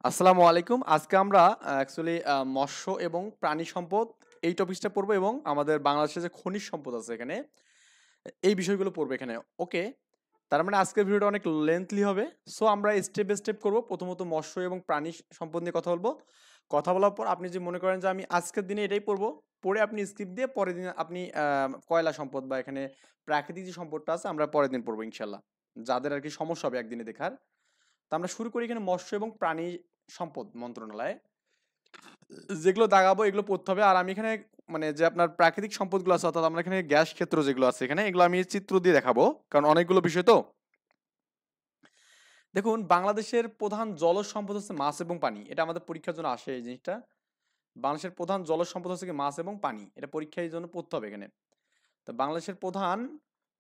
আসসালামু আলাইকুম। আজকে আমরা অ্যাকচুয়ালি মৎস্য এবং প্রাণী সম্পদ এই টপিকসটা পড়বো এবং আমাদের বাংলাদেশে যে খনিজ সম্পদ আছে এখানে এই বিষয়গুলো পড়বো এখানে। ওকে, তার মানে আজকের ভিডিওটা অনেক লেন্থলি হবে। সো আমরা স্টেপ বাই স্টেপ করবো। প্রথমত মৎস্য এবং প্রাণী সম্পদ নিয়ে কথা বলবো। কথা বলার পর আপনি যে মনে করেন যে আমি আজকের দিনে এটাই পড়বো, পড়ে আপনি স্কিপ দিয়ে পরের দিন আপনি কয়লা সম্পদ বা এখানে প্রাকৃতিক যে সম্পদটা আছে আমরা পরের দিন পড়বো ইনশাল্লাহ, যাদের আর কি সমস্যা হবে একদিনে দেখার। তো আমরা শুরু করি এখানে মৎস্য এবং প্রাণী সম্পদ মন্ত্রণালয় যেগুলো দাগাবো এগুলো পড়তে হবে। আর আমি এখানে মানে যে আপনার প্রাকৃতিক সম্পদগুলো আছে, অর্থাৎ আমরা এখানে গ্যাস ক্ষেত্র যেগুলো আছে এখানে এগুলো আমি চিত্র দিয়ে দেখাবো, কারণ অনেকগুলো বিষয় তো। দেখুন, বাংলাদেশের প্রধান জলজ সম্পদ হচ্ছে মাছ এবং পানি। এটা আমাদের পরীক্ষার জন্য আসে এই জিনিসটা। বাংলাদেশের প্রধান জলজ সম্পদ হচ্ছে কি মাছ এবং পানি, এটা পরীক্ষার জন্য পড়তে হবে এখানে। তো বাংলাদেশের প্রধান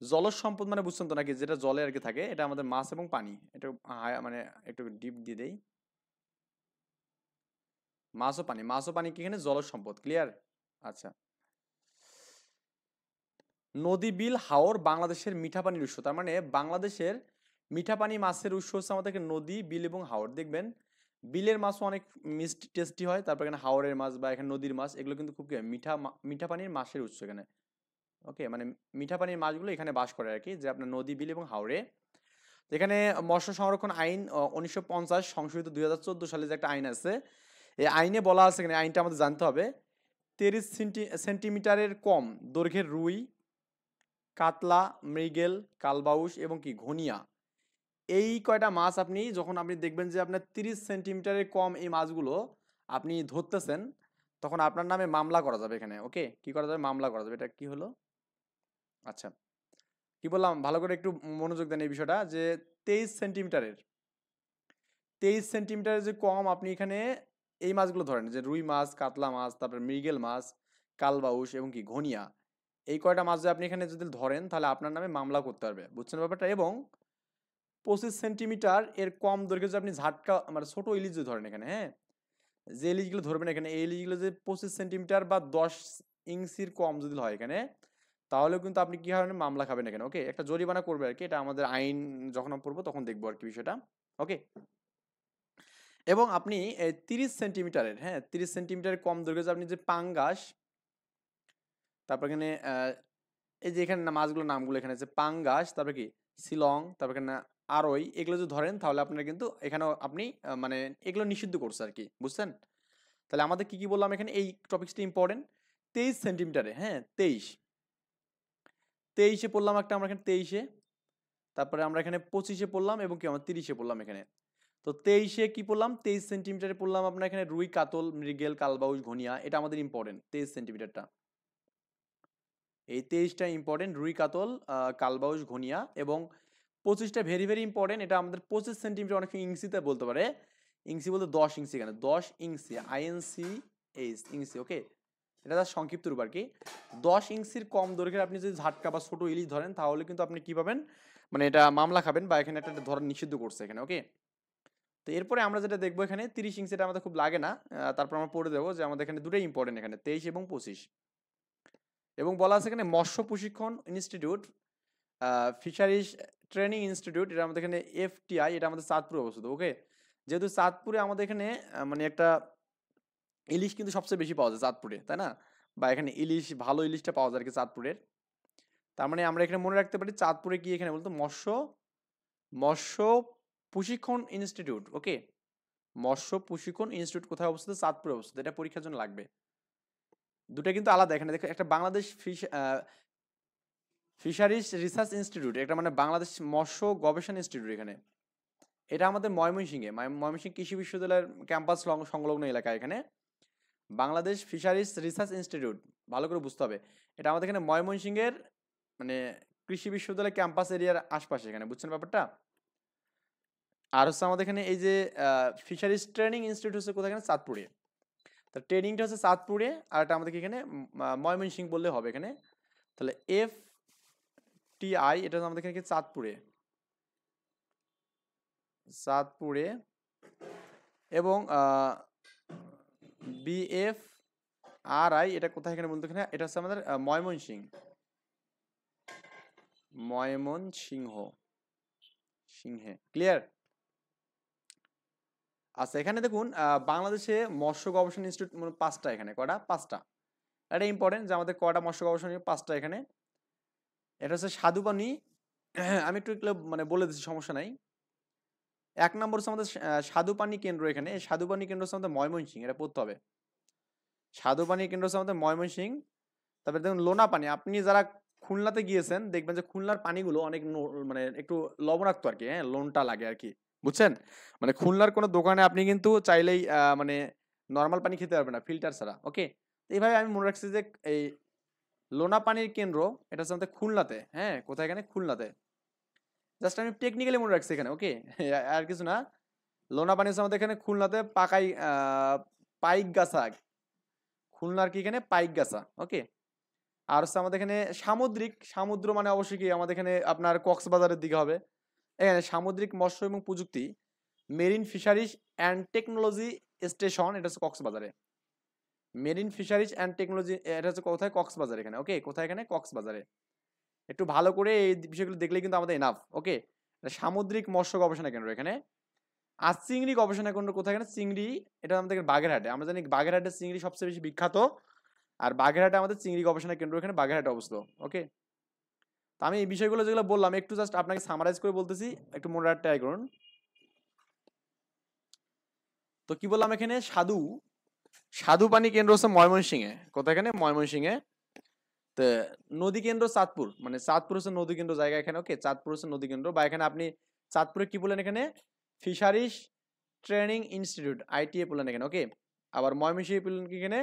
জলজ সম্পদ মানে বুঝছেন তো নাকি, যেটা জলে আর কি থাকে, এটা আমাদের মাছ এবং পানি। এটা মানে একটু ডিপ দিয়ে দেই। মাছ ও পানি কি এখানে জলজ সম্পদ, ক্লিয়ার? আচ্ছা। নদী, বিল, হাওর বাংলাদেশের মিঠা পানির উৎস। তার মানে বাংলাদেশের মিঠা পানি মাছের উৎস হচ্ছে আমাদেরকে নদী, বিল এবং হাওর। দেখবেন বিলের মাছও অনেক মিষ্টি টেস্টি হয়, তারপর এখানে হাওরের মাছ বা এখানে নদীর মাছ এগুলো কিন্তু খুব কি হয়, মিঠা পানির মাছের উৎস এখানে। ওকে, মানে মিঠা পানির মাছগুলো এখানে বাস করে আর কি, যে আপনার নদী, বিল এবং হাওরে। এখানে মৎস্য সংরক্ষণ আইন 1950 সংশোধিত 2014 সালে যে একটা আইন আছে, এই আইনে বলা আছে, এখানে আইনটা আমাদের জানতে হবে। 30 সেন্টিমিটারের কম দৈর্ঘ্যের রুই, কাতলা, মৃগেল, কালবাউস এবং কি ঘনিয়া, এই কয়টা মাছ আপনি যখন আপনি দেখবেন যে আপনার 30 সেন্টিমিটারের কম এই মাছগুলো আপনি ধরতেছেন, তখন আপনার নামে মামলা করা যাবে এখানে। ওকে, কি করা যাবে? মামলা করা যাবে। এটা কি হলো? আচ্ছা, কি বললাম ভালো করে একটু মনোযোগ দেন এই বিষয়টা, যে 23 সেন্টিমিটারের 23 সেন্টিমিটারের যে কম আপনি এখানে এই মাছগুলো ধরেন, যে রুই মাছ, কাতলা মাছ, তারপর মৃগেল মাছ, কালবাউস এবং কি ঘনিয়া, এই কয়টা মাছ যদি আপনি এখানে যদি ধরেন তাহলে আপনার নামে মামলা করতে পারবে, বুঝছেন ব্যাপারটা? এবং 25 সেন্টিমিটার এর কম দৈর্ঘ্যে যদি আপনি ঝাটকা মানে ছোট ইলিশ যদি ধরেন এখানে, হ্যাঁ, যে ইলিশগুলো ধরবেন এখানে, এই ইলিশগুলো যে 25 সেন্টিমিটার বা 10 ইঞ্চির কম যদি হয় এখানে, তাহলেও কিন্তু আপনি কি হয় মামলা খাবেন এখানে। ওকে, একটা জরিমানা করবে আর কি, এটা আমাদের আইন যখন আমরা পড়বো তখন দেখবো আর কি বিষয়টা। ওকে, এবং আপনি 30 সেন্টিমিটারের, হ্যাঁ, 30 সেন্টিমিটারের কম দৈর্ঘ্যে যে আপনি যে পাঙ্গাস, তারপর এখানে এই যে এখানে মাছগুলোর নামগুলো এখানে আছে, পাঙ্গাস, তারপর কি শিলং, তারপর এখানে আরই, এগুলো যদি ধরেন তাহলে আপনারা কিন্তু এখানেও আপনি মানে এগুলো নিষিদ্ধ করছে আর কি, বুঝছেন? তাহলে আমাদের কি কি বললাম এখানে, এই টপিক্সটা ইম্পর্টেন্ট। 23 সেন্টিমিটারে, হ্যাঁ, 23 পড়লাম একটা আমরা এখানে 23-এ, তারপরে আমরা এখানে 25-এ পড়লাম এবং কি আমরা 30-এ পড়লাম এখানে। তো 23-এ কি পড়লাম? 23 সেন্টিমিটারে পড়লাম আপনার এখানে রুই, কাতল, মৃগেল, কালবাউস, ঘনিয়া, এটা আমাদের ইম্পর্টেন্ট 23 সেন্টিমিটারটা। এই 23টা ইম্পর্টেন্ট, রুই, কাতল, কালবাউস, ঘনিয়া। এবং 25টা ভেরি ভেরি ইম্পর্টেন্ট, এটা আমাদের 25 সেন্টিমিটার, অনেক ইঞ্চিতে বলতে পারে। ইঞ্চি বলতে 10 ইঞ্চি, এখানে 10 ইঞ্চি, INCH ইঞ্চি। ওকে, এটা তার সংক্ষিপ্ত রূপ আর কি। 10 ইঞ্চির কম দৈর্ঘ্যের আপনি যদি ঝাটকা বা ছোট ইলিশ ধরেন তাহলে কিন্তু আপনি কি পাবেন, মানে এটা মামলা খাবেন, বা এখানে একটা ধরা নিষিদ্ধ করছে এখানে। ওকে, তো এরপরে আমরা যেটা দেখবো এখানে 30 ইঞ্চিটা আমাদের খুব লাগে না, তারপর আমরা পড়ে দেবো যে আমাদের এখানে দুটোই ইম্পর্টেন্ট এখানে, 23 এবং 25। এবং বলা আছে এখানে মৎস্য প্রশিক্ষণ ইনস্টিটিউট, ফিশারিজ ট্রেনিং ইনস্টিটিউট, এটা আমাদের এখানে FTI, এটা আমাদের চাঁদপুরে অবস্থিত। ওকে, যেহেতু চাঁদপুরে আমাদের এখানে মানে একটা ইলিশ কিন্তু সবচেয়ে বেশি পাওয়া যায় চাঁদপুরে, তাই না? বা এখানে ইলিশ, ভালো ইলিশটা পাওয়া যায় আর কি চাঁদপুরের। তার মানে আমরা এখানে মনে রাখতে পারি চাঁদপুরে কি এখানে বলতো মৎস্য মৎস্য প্রশিক্ষণ ইনস্টিটিউট। ওকে, মৎস্য প্রশিক্ষণ ইনস্টিটিউট কোথায় অবস্থিত? চাঁদপুরে অবস্থিত। এটা পরীক্ষার জন্য লাগবে। দুটো কিন্তু আলাদা। এখানে দেখো একটা বাংলাদেশ ফিশারিজ রিসার্চ ইনস্টিটিউট, এটা মানে বাংলাদেশ মৎস্য গবেষণা ইনস্টিটিউট এখানে। এটা আমাদের ময়মনসিংহে, ময়মনসিংহ কৃষি বিশ্ববিদ্যালয়ের ক্যাম্পাস সংলগ্ন এলাকা এখানে। বাংলাদেশ ফিশারিজ রিসার্চ ইনস্টিটিউট, ভালো করে বুঝতে হবে, এটা আমাদের এখানে ময়মনসিংহের মানে কৃষি বিশ্ববিদ্যালয় ক্যাম্পাস এরিয়ার আশপাশে এখানে, বুঝছেন ব্যাপারটা? আর হচ্ছে আমাদের এখানে এই যে ফিশারিজ ট্রেনিং ইনস্টিটিউট হচ্ছে কোথায়? এখানে চাঁদপুরে। তো ট্রেনিংটা হচ্ছে চাঁদপুরে, আর এটা আমাদেরকে এখানে ময়মনসিংহ বললে হবে এখানে। তাহলে FTI, এটা আমাদের এখানে চাঁদপুরে, চাঁদপুরে। এবং BFRI, এটা কোথায় এখানে বলতে, এখানে এটা হচ্ছে আমাদের ময়মনসিংহ, ময়মনসিংহ, সিংহে, ক্লিয়ার? আচ্ছা এখানে দেখুন বাংলাদেশে মৎস্য গবেষণা ইনস্টিটিউট 5টা, এখানে কটা? 5টা। এটা ইম্পর্টেন্ট যে আমাদের কটা মৎস্য গবেষণা 5টা এখানে। এটা হচ্ছে স্বাদুপানি। আমি একটু মানে বলে দিচ্ছি, সমস্যা নাই। 1 নম্বর হচ্ছে আমাদের স্বাদুপানি কেন্দ্র। এখানে স্বাদুপানি কেন্দ্র হচ্ছে আমাদের ময়মনসিংহ, এটা পড়তে হবে। স্বাদুপানি কেন্দ্র হচ্ছে আমাদের ময়মনসিংহ। তারপরে দেখুন লোনা পানি, আপনি যারা খুলনাতে গিয়েছেন দেখবেন যে খুলনার পানিগুলো অনেক মানে একটু লবণাক্ত আর কি, হ্যাঁ, লোনটা লাগে আর কি, বুঝছেন? মানে খুলনার কোনো দোকানে আপনি কিন্তু চাইলেই মানে নর্মাল পানি খেতে পারবেন না ফিল্টার ছাড়া। ওকে, এইভাবে আমি মনে রাখছি যে এই লোনা পানির কেন্দ্র এটা হচ্ছে আমাদের খুলনাতে। হ্যাঁ, কোথায়? এখানে খুলনাতে। জাস্ট আমি টেকনিক্যালি মনে রাখছি এখানে। ওকে, আর কিছু না। লোনা পানি হচ্ছে আমাদের এখানে খুলনাতে পাইকগাছা, খুলনার কি এখানে পাইকগাছা। ওকে, আর হচ্ছে আমাদের এখানে সমুদ্র মানে অবশ্যই কি আমাদের এখানে আপনার কক্সবাজারের দিকে হবে। এখানে সামুদ্রিক মৎস্য এবং প্রযুক্তি marine fisheries and technology station, এটা হচ্ছে কক্সবাজারে। মেরিন ফিশারিজ অ্যান্ড টেকনোলজি, এটা হচ্ছে কোথায়? কক্সবাজার এখানে। ওকে, কোথায়? এখানে কক্সবাজারে। একটু ভালো করে এই বিষয়গুলো দেখলেই কিন্তু আমাদের এনাফ। ওকে, সামুদ্রিক মৎস্য গবেষণা কেন্দ্র এখানে। আর চিংড়ি গবেষণা কেন্দ্র কোথায়? এখানে চিংড়ি, এটা আমাদের বাগেরহাটে। আমরা জানি বাগেরহাটের চিংড়ি সবচেয়ে বেশি বিখ্যাত। আর বাগেরহাটে আমাদের চিংড়ি গবেষণা কেন্দ্র এখানে বাগেরহাটে অবস্থিত। ওকে, তো আমি এই বিষয়গুলো যেগুলো বললাম একটু জাস্ট আপনাকে সামারাইজ করে বলতেছি, একটু মনে রাখতে ট্রাই করুন। তো কি বললাম এখানে? স্বাদু পানি কেন্দ্র হচ্ছে ময়মনসিংহে। কোথায়? এখানে ময়মনসিংহে। তো নদী কেন্দ্র চাঁদপুর, মানে চাঁদপুর হচ্ছে নদী কেন্দ্র জায়গা এখানে। ওকে, চাঁদপুর হচ্ছে নদী কেন্দ্র। বা এখানে আপনি চাঁদপুরে কি বলেন? এখানে ফিশারিজ ট্রেনিং ইনস্টিটিউট, আইটিএ বলেন এখানে। ওকে, আবার ময়মনসিংহে বললেন কি? এখানে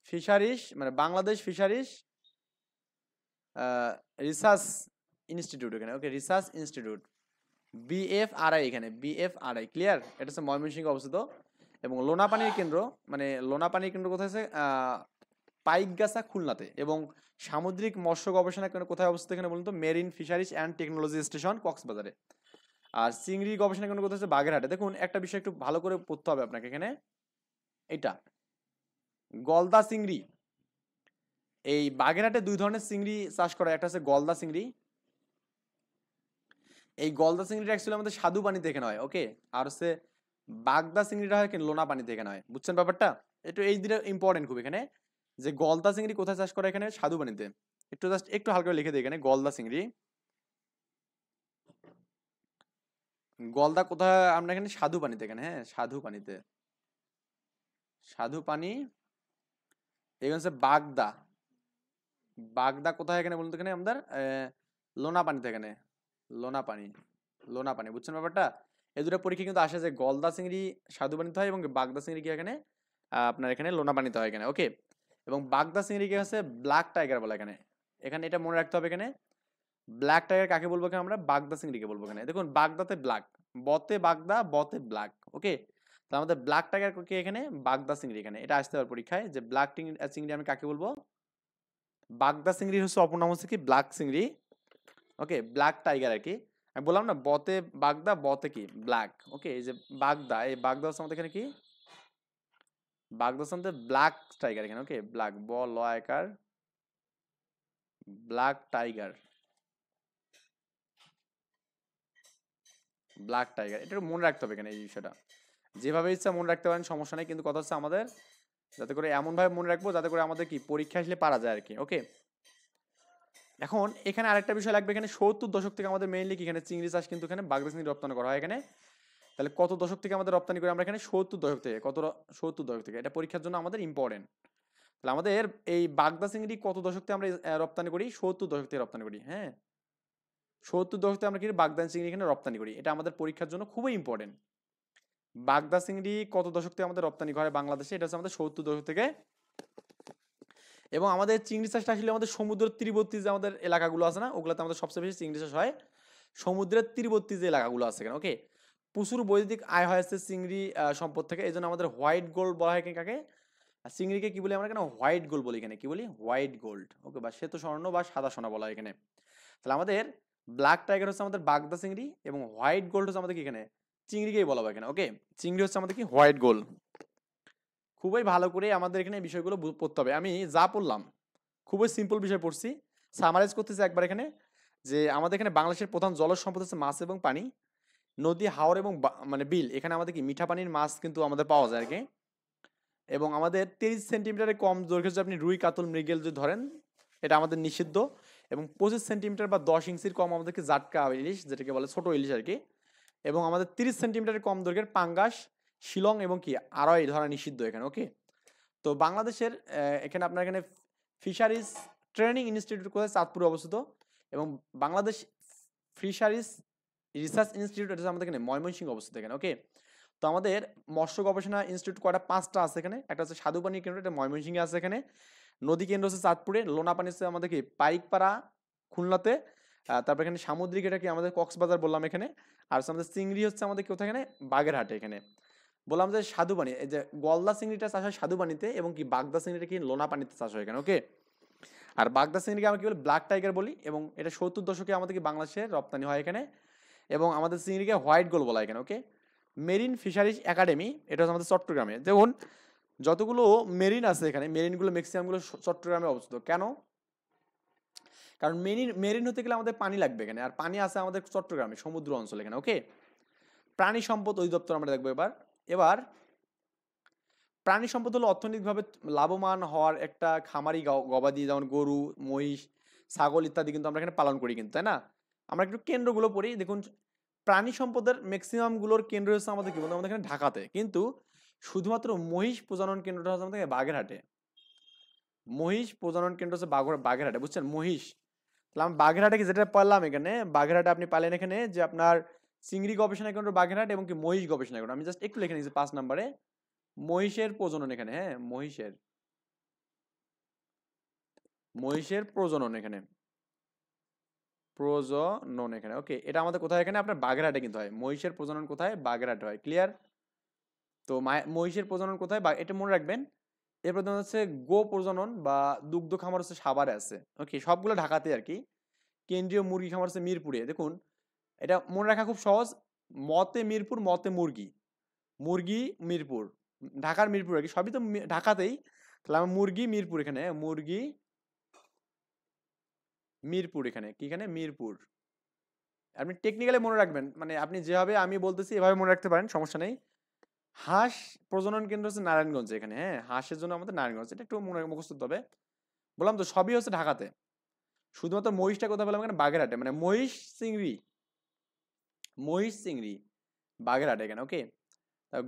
ফিশারিজ মানে বাংলাদেশ ফিশারিজ রিসার্চ ইনস্টিটিউট এখানে। ওকে, রিসার্চ ইনস্টিটিউট বিএফআরআই, এখানে বিএফআরআই। ক্লিয়ার? এটা হচ্ছে ময়মনসিংহে অবস্থিত। এবং লোনাপানির কেন্দ্র, মানে লোনাপানির কেন্দ্র কোথায় আছে? পাইকগাছা, খুলনাতে। এবং সামুদ্রিক মৎস্য গবেষণা কেন্দ্র কোথায় অবস্থিত? এখানে বলুন তো? Marine fisheries and technology station, কক্সবাজারে। আর চিংড়ি গবেষণা কেন্দ্র কোথায় আছে? বাগেরহাটে। দেখুন একটা বিষয় একটু ভালো করে পড়তে হবে আপনাকে এখানে। এটা গলদা চিংড়ি। এই বাগেরহাটে 2 ধরনের চিংড়ি চাষ করা, একটা হচ্ছে গলদা চিংড়ি। এই গলদা চিংড়িটা অ্যাকচুয়ালি আমাদের স্বাদু পানিতে এখানে হয়। ওকে, আর হচ্ছে বাগদা চিংড়িটা হয় কিন্তু লোনা পানিতে এখানে হয়। বুঝছেন ব্যাপারটা? একটু এই দুটো ইম্পর্টেন্ট খুব এখানে, যে গলদা চিংড়ি কোথায় চাষ করে? এখানে স্বাদু পানিতে। একটু জাস্ট একটু হালকা করে লিখে দিই এখানে, গলদা চিংড়ি। গলদা কোথায়? আমরা এখানে স্বাদু পানিতে এখানে। হ্যাঁ, স্বাদু পানিতে। স্বাদু পানি। এখানে হচ্ছে বাগদা। বাগদা কোথায়? এখানে বলুন তো? এখানে আমাদের লোনা পানিতে এখানে। লোনা পানি, লোনা পানি। বুঝছেন ব্যাপারটা? এই দুটো পরীক্ষা কিন্তু আসে যে গলদা চিংড়ি স্বাদু পানিতে হয় এবং বাগদা চিংড়ি কি এখানে আপনার এখানে লোনা পানিতে হয় এখানে। ওকে, এবং বাগদা চিংড়িকে হচ্ছে ব্ল্যাক টাইগার বলে এখানে। এখানে এটা মনে রাখতে হবে এখানে। ব্ল্যাক টাইগার কাকে বলবো? এখানে আমরা বাগদা চিংড়িকে বলবো এখানে। দেখুন বাগদাতে ব্ল্যাক, বতে বাগদা, বতে ব্ল্যাক। ওকে, তো আমাদের ব্ল্যাক টাইগার কে এখানে? বাগদা চিংড়ি এখানে। এটা আসতে হবে পরীক্ষায় যে ব্ল্যাক চিংড়ি আমি কাকে বলবো? বাগদা চিংড়ি হচ্ছে অপর নাম হচ্ছে কি? ব্ল্যাক চিংড়ি। ওকে, ব্ল্যাক টাইগার আর কি। আমি বললাম না বতে বাগদা, বতে কি? ব্ল্যাক। ওকে, এই যে বাগদা, এই বাগদা হচ্ছে আমাদের এখানে কি? বাগদা হচ্ছে আমাদের ব্ল্যাক টাইগার এখানে। ওকে, ব্ল্যাক ব ল আকার, ব্ল্যাক টাইগার, ব্ল্যাক টাইগার। এটা মনে রাখতে হবে এখানে এই বিষয়টা। যেভাবে ইচ্ছা মনে রাখতে পারেন, সমস্যা নেই, কিন্তু কথা হচ্ছে আমাদের যাতে করে এমন ভাবে মনে রাখবো যাতে করে আমাদের কি পরীক্ষা আসলে পারা যায় আর কি। ওকে, এখন এখানে আরেকটা বিষয় লাগবে। এখানে 70 দশক থেকে আমাদের মেইনলি কি এখানে চিংড়ি চাষ কিন্তু এখানে বাগদা চিংড়ি রপ্তানি করা হয় এখানে। তাহলে কত দশক থেকে আমাদের রপ্তানি করি আমরা এখানে? 70 দশক থেকে। কত? 70 দশক থেকে। এটা পরীক্ষার জন্য আমাদের ইম্পর্টেন্ট। তাহলে আমাদের এই বাগদা চিংড়ি কত দশক থেকে আমরা রপ্তানি করি? 70 দশক থেকে রপ্তানি করি। হ্যাঁ, 70 দশক থেকে আমরা কি বাগদা চিংড়ি এখানে রপ্তানি করি। এটা আমাদের পরীক্ষার জন্য খুবই ইম্পর্টেন্ট। বাগদা চিংড়ি কত দশক থেকে আমাদের রপ্তানি করে বাংলাদেশে? এটা হচ্ছে আমাদের 70 দশক থেকে। এবং আমাদের চিংড়ি চাষটা আসলে আমাদের সমুদ্রের তীরবর্তী যে আমাদের এলাকাগুলো আছে না, ওগুলোতে আমাদের সবচেয়ে বেশি চিংড়ি চাষ হয়। সমুদ্রের তীরবর্তী যে এলাকাগুলো আছে এখানে। ওকে, প্রচুর বৈদ্যুতিক আয় হয়েছে চিংড়ি সম্পদ থেকে। এই জন্য আমাদের হোয়াইট গোল্ড বলা হয় কাকে? আর চিংড়িকে কি বলি আমরা? কেন হোয়াইট গোল্ড বলি এখানে। কি বলি? White gold. ওকে, বা শ্বেত স্বর্ণ বা সাদা সোনা বলা হয় এখানে। তাহলে আমাদের ব্ল্যাক টাইগার হচ্ছে আমাদের বাগদা চিংড়ি, এবং হোয়াইট গোল্ড হচ্ছে আমাদের কি এখানে চিংড়িকেই বলা হয় এখানে। ওকে, চিংড়ি হচ্ছে আমাদের কি হোয়াইট গোল্ড। খুবই ভালো করে আমাদের এখানে এই বিষয়গুলো পড়তে হবে। আমি যা পড়লাম খুবই সিম্পল বিষয় পড়ছি। সামারাইজ করতেছি একবার এখানে, যে আমাদের এখানে বাংলাদেশের প্রধান জলজ সম্পদ হচ্ছে মাছ এবং পানি। নদী, হাওর এবং মানে বিল, এখানে আমাদের কি মিঠা পানির মাছ কিন্তু আমাদের পাওয়া যায় আর কি। এবং আমাদের 30 সেন্টিমিটারের কম দৈর্ঘ্যে যদি আপনি রুই, কাতল, মৃগেল যদি ধরেন, এটা আমাদের নিষিদ্ধ। এবং 25 সেন্টিমিটার বা 10 ইঞ্চির কম আমাদেরকে জাটকা ইলিশ, যেটাকে বলে ছোট ইলিশ আর কি। এবং আমাদের 30 সেন্টিমিটারের কম দৈর্ঘ্যের পাঙ্গাস, শিলং এবং কি আড়াই ধরা নিষিদ্ধ এখানে। ওকে, তো বাংলাদেশের এখানে আপনার এখানে ফিশারিজ ট্রেনিং ইনস্টিটিউট কোথায়? চাঁদপুরে অবস্থিত। এবং বাংলাদেশ ফিশারিজ রিসার্চ ইনস্টিটিউট, এটা আমাদের এখানে ময়মনসিংহ অবস্থিত এখানে। ওকে, তো আমাদের মৎস্য গবেষণা ইনস্টিটিউট কয়টা? 5টা আছে এখানে। একটা হচ্ছে স্বাদুপানি কেন্দ্র, এটা ময়মনসিংহে আছে এখানে। নদী কেন্দ্র হচ্ছে চাঁদপুরে। লোনা পানি হচ্ছে আমাদের কি পাইকপাড়া খুলনাতে। তারপর এখানে সামুদ্রিক, এটা কি আমাদের কক্সবাজার বললাম এখানে। আর হচ্ছে আমাদের চিংড়ি হচ্ছে আমাদের কোথায়? এখানে বাগেরহাটে এখানে। বললাম যে স্বাদুপানি, এই যে গলদা চিংড়িটা চাষ হয় স্বাদুপানিতে, এবং কি বাগদা চিংড়িটা কি লোনা পানিতে চাষ হয় এখানে। ওকে, আর বাগদা চিংড়িকে আমরা কি বলি? ব্ল্যাক টাইগার বলি। এবং এটা 70 দশকে আমাদের কি বাংলাদেশে রপ্তানি হয় এখানে। এবং আমাদের চিংড়িকে হোয়াইট গোল বলা এখানে। ওকে, মেরিন ফিশারিজ একাডেমি, এটা হচ্ছে আমাদের চট্টগ্রামে। দেখুন যতগুলো মেরিন আছে এখানে, মেরিনগুলো ম্যাক্সিমামগুলো চট্টগ্রামে অবস্থিত। কেন? কারণ মেরিন হতে গেলে আমাদের পানি লাগবে এখানে, আর পানি আছে আমাদের চট্টগ্রামে সমুদ্র অঞ্চল এখানে। ওকে, প্রাণী সম্পদ অধিদপ্তর আমরা দেখবো এবার। এবার প্রাণী সম্পদ হলো অর্থনৈতিকভাবে লাভবান হওয়ার একটা খামারি গবাদি, যেমন গরু, মহিষ, ছাগল ইত্যাদি কিন্তু আমরা এখানে পালন করি কিন্তু, তাই না? আমরা একটু কেন্দ্রগুলো পড়ি। দেখুন প্রাণী সম্পদের ম্যাক্সিমাম গুলোর কেন্দ্র হচ্ছে আমাদের কি বলতো? আমাদের এখানে ঢাকাতে। কিন্তু শুধুমাত্র মহিষ প্রজনন কেন্দ্রটা হচ্ছে আমাদের বাগেরহাটে। মহিষ প্রজনন কেন্দ্র হচ্ছে বাগেরহাটে, বুঝছেন? মহিষ। তাহলে আমি বাগেরহাটে যেটা পারলাম এখানে, বাগেরহাটে আপনি পালেন এখানে যে আপনার চিংড়ি গবেষণা কেন্দ্র বাগেরহাট, এবং কি মহিষ গবেষণা কেন্দ্র। আমি জাস্ট একটু লিখে নিয়েছি 5 নম্বরে, মহিষের প্রজনন এখানে। হ্যাঁ, মহিষের প্রজনন এখানে, প্রজনন এখানে। ওকে, এটা আমাদের কোথায়? এখানে আপনার বাগেরহাটে কিন্তু হয়। মহিষের প্রজনন কোথায়? বাগেরহাটে হয়। ক্লিয়ার? তো মহিষের প্রজনন কোথায়? এটা মনে রাখবেন। এরপর হচ্ছে গো প্রজনন বা দুগ্ধ খামার হচ্ছে সাভারে আছে। ওকে, সবগুলো ঢাকাতে আর কি। কেন্দ্রীয় মুরগি খামার হচ্ছে মিরপুরে। দেখুন এটা মনে রাখা খুব সহজ। মতে মিরপুর, মতে মুরগি, মুরগি মিরপুর, ঢাকার মিরপুর আর কি, সবই তো ঢাকাতেই। তাহলে আমার মুরগি মিরপুর এখানে, মুরগি মিরপুর এখানে কি? এখানে মিরপুর। আপনি টেকনিক্যালি মনে রাখবেন, মানে আপনি যেভাবে আমি বলতেছি এভাবে মনে রাখতে পারেন, সমস্যা নেই। হাঁস প্রজনন কেন্দ্র হচ্ছে নারায়ণগঞ্জ এখানে। হ্যাঁ, হাঁসের জন্য আমাদের নারায়ণগঞ্জ, এটা একটু মনে মুখস্থ হবে। বললাম তো সবই হচ্ছে ঢাকাতে। শুধুমাত্র মহিষটা কোথায় বললাম? এখানে বাগেরহাটে, মানে মহিষ চিংড়ি বাগেরহাটে এখানে। ওকে,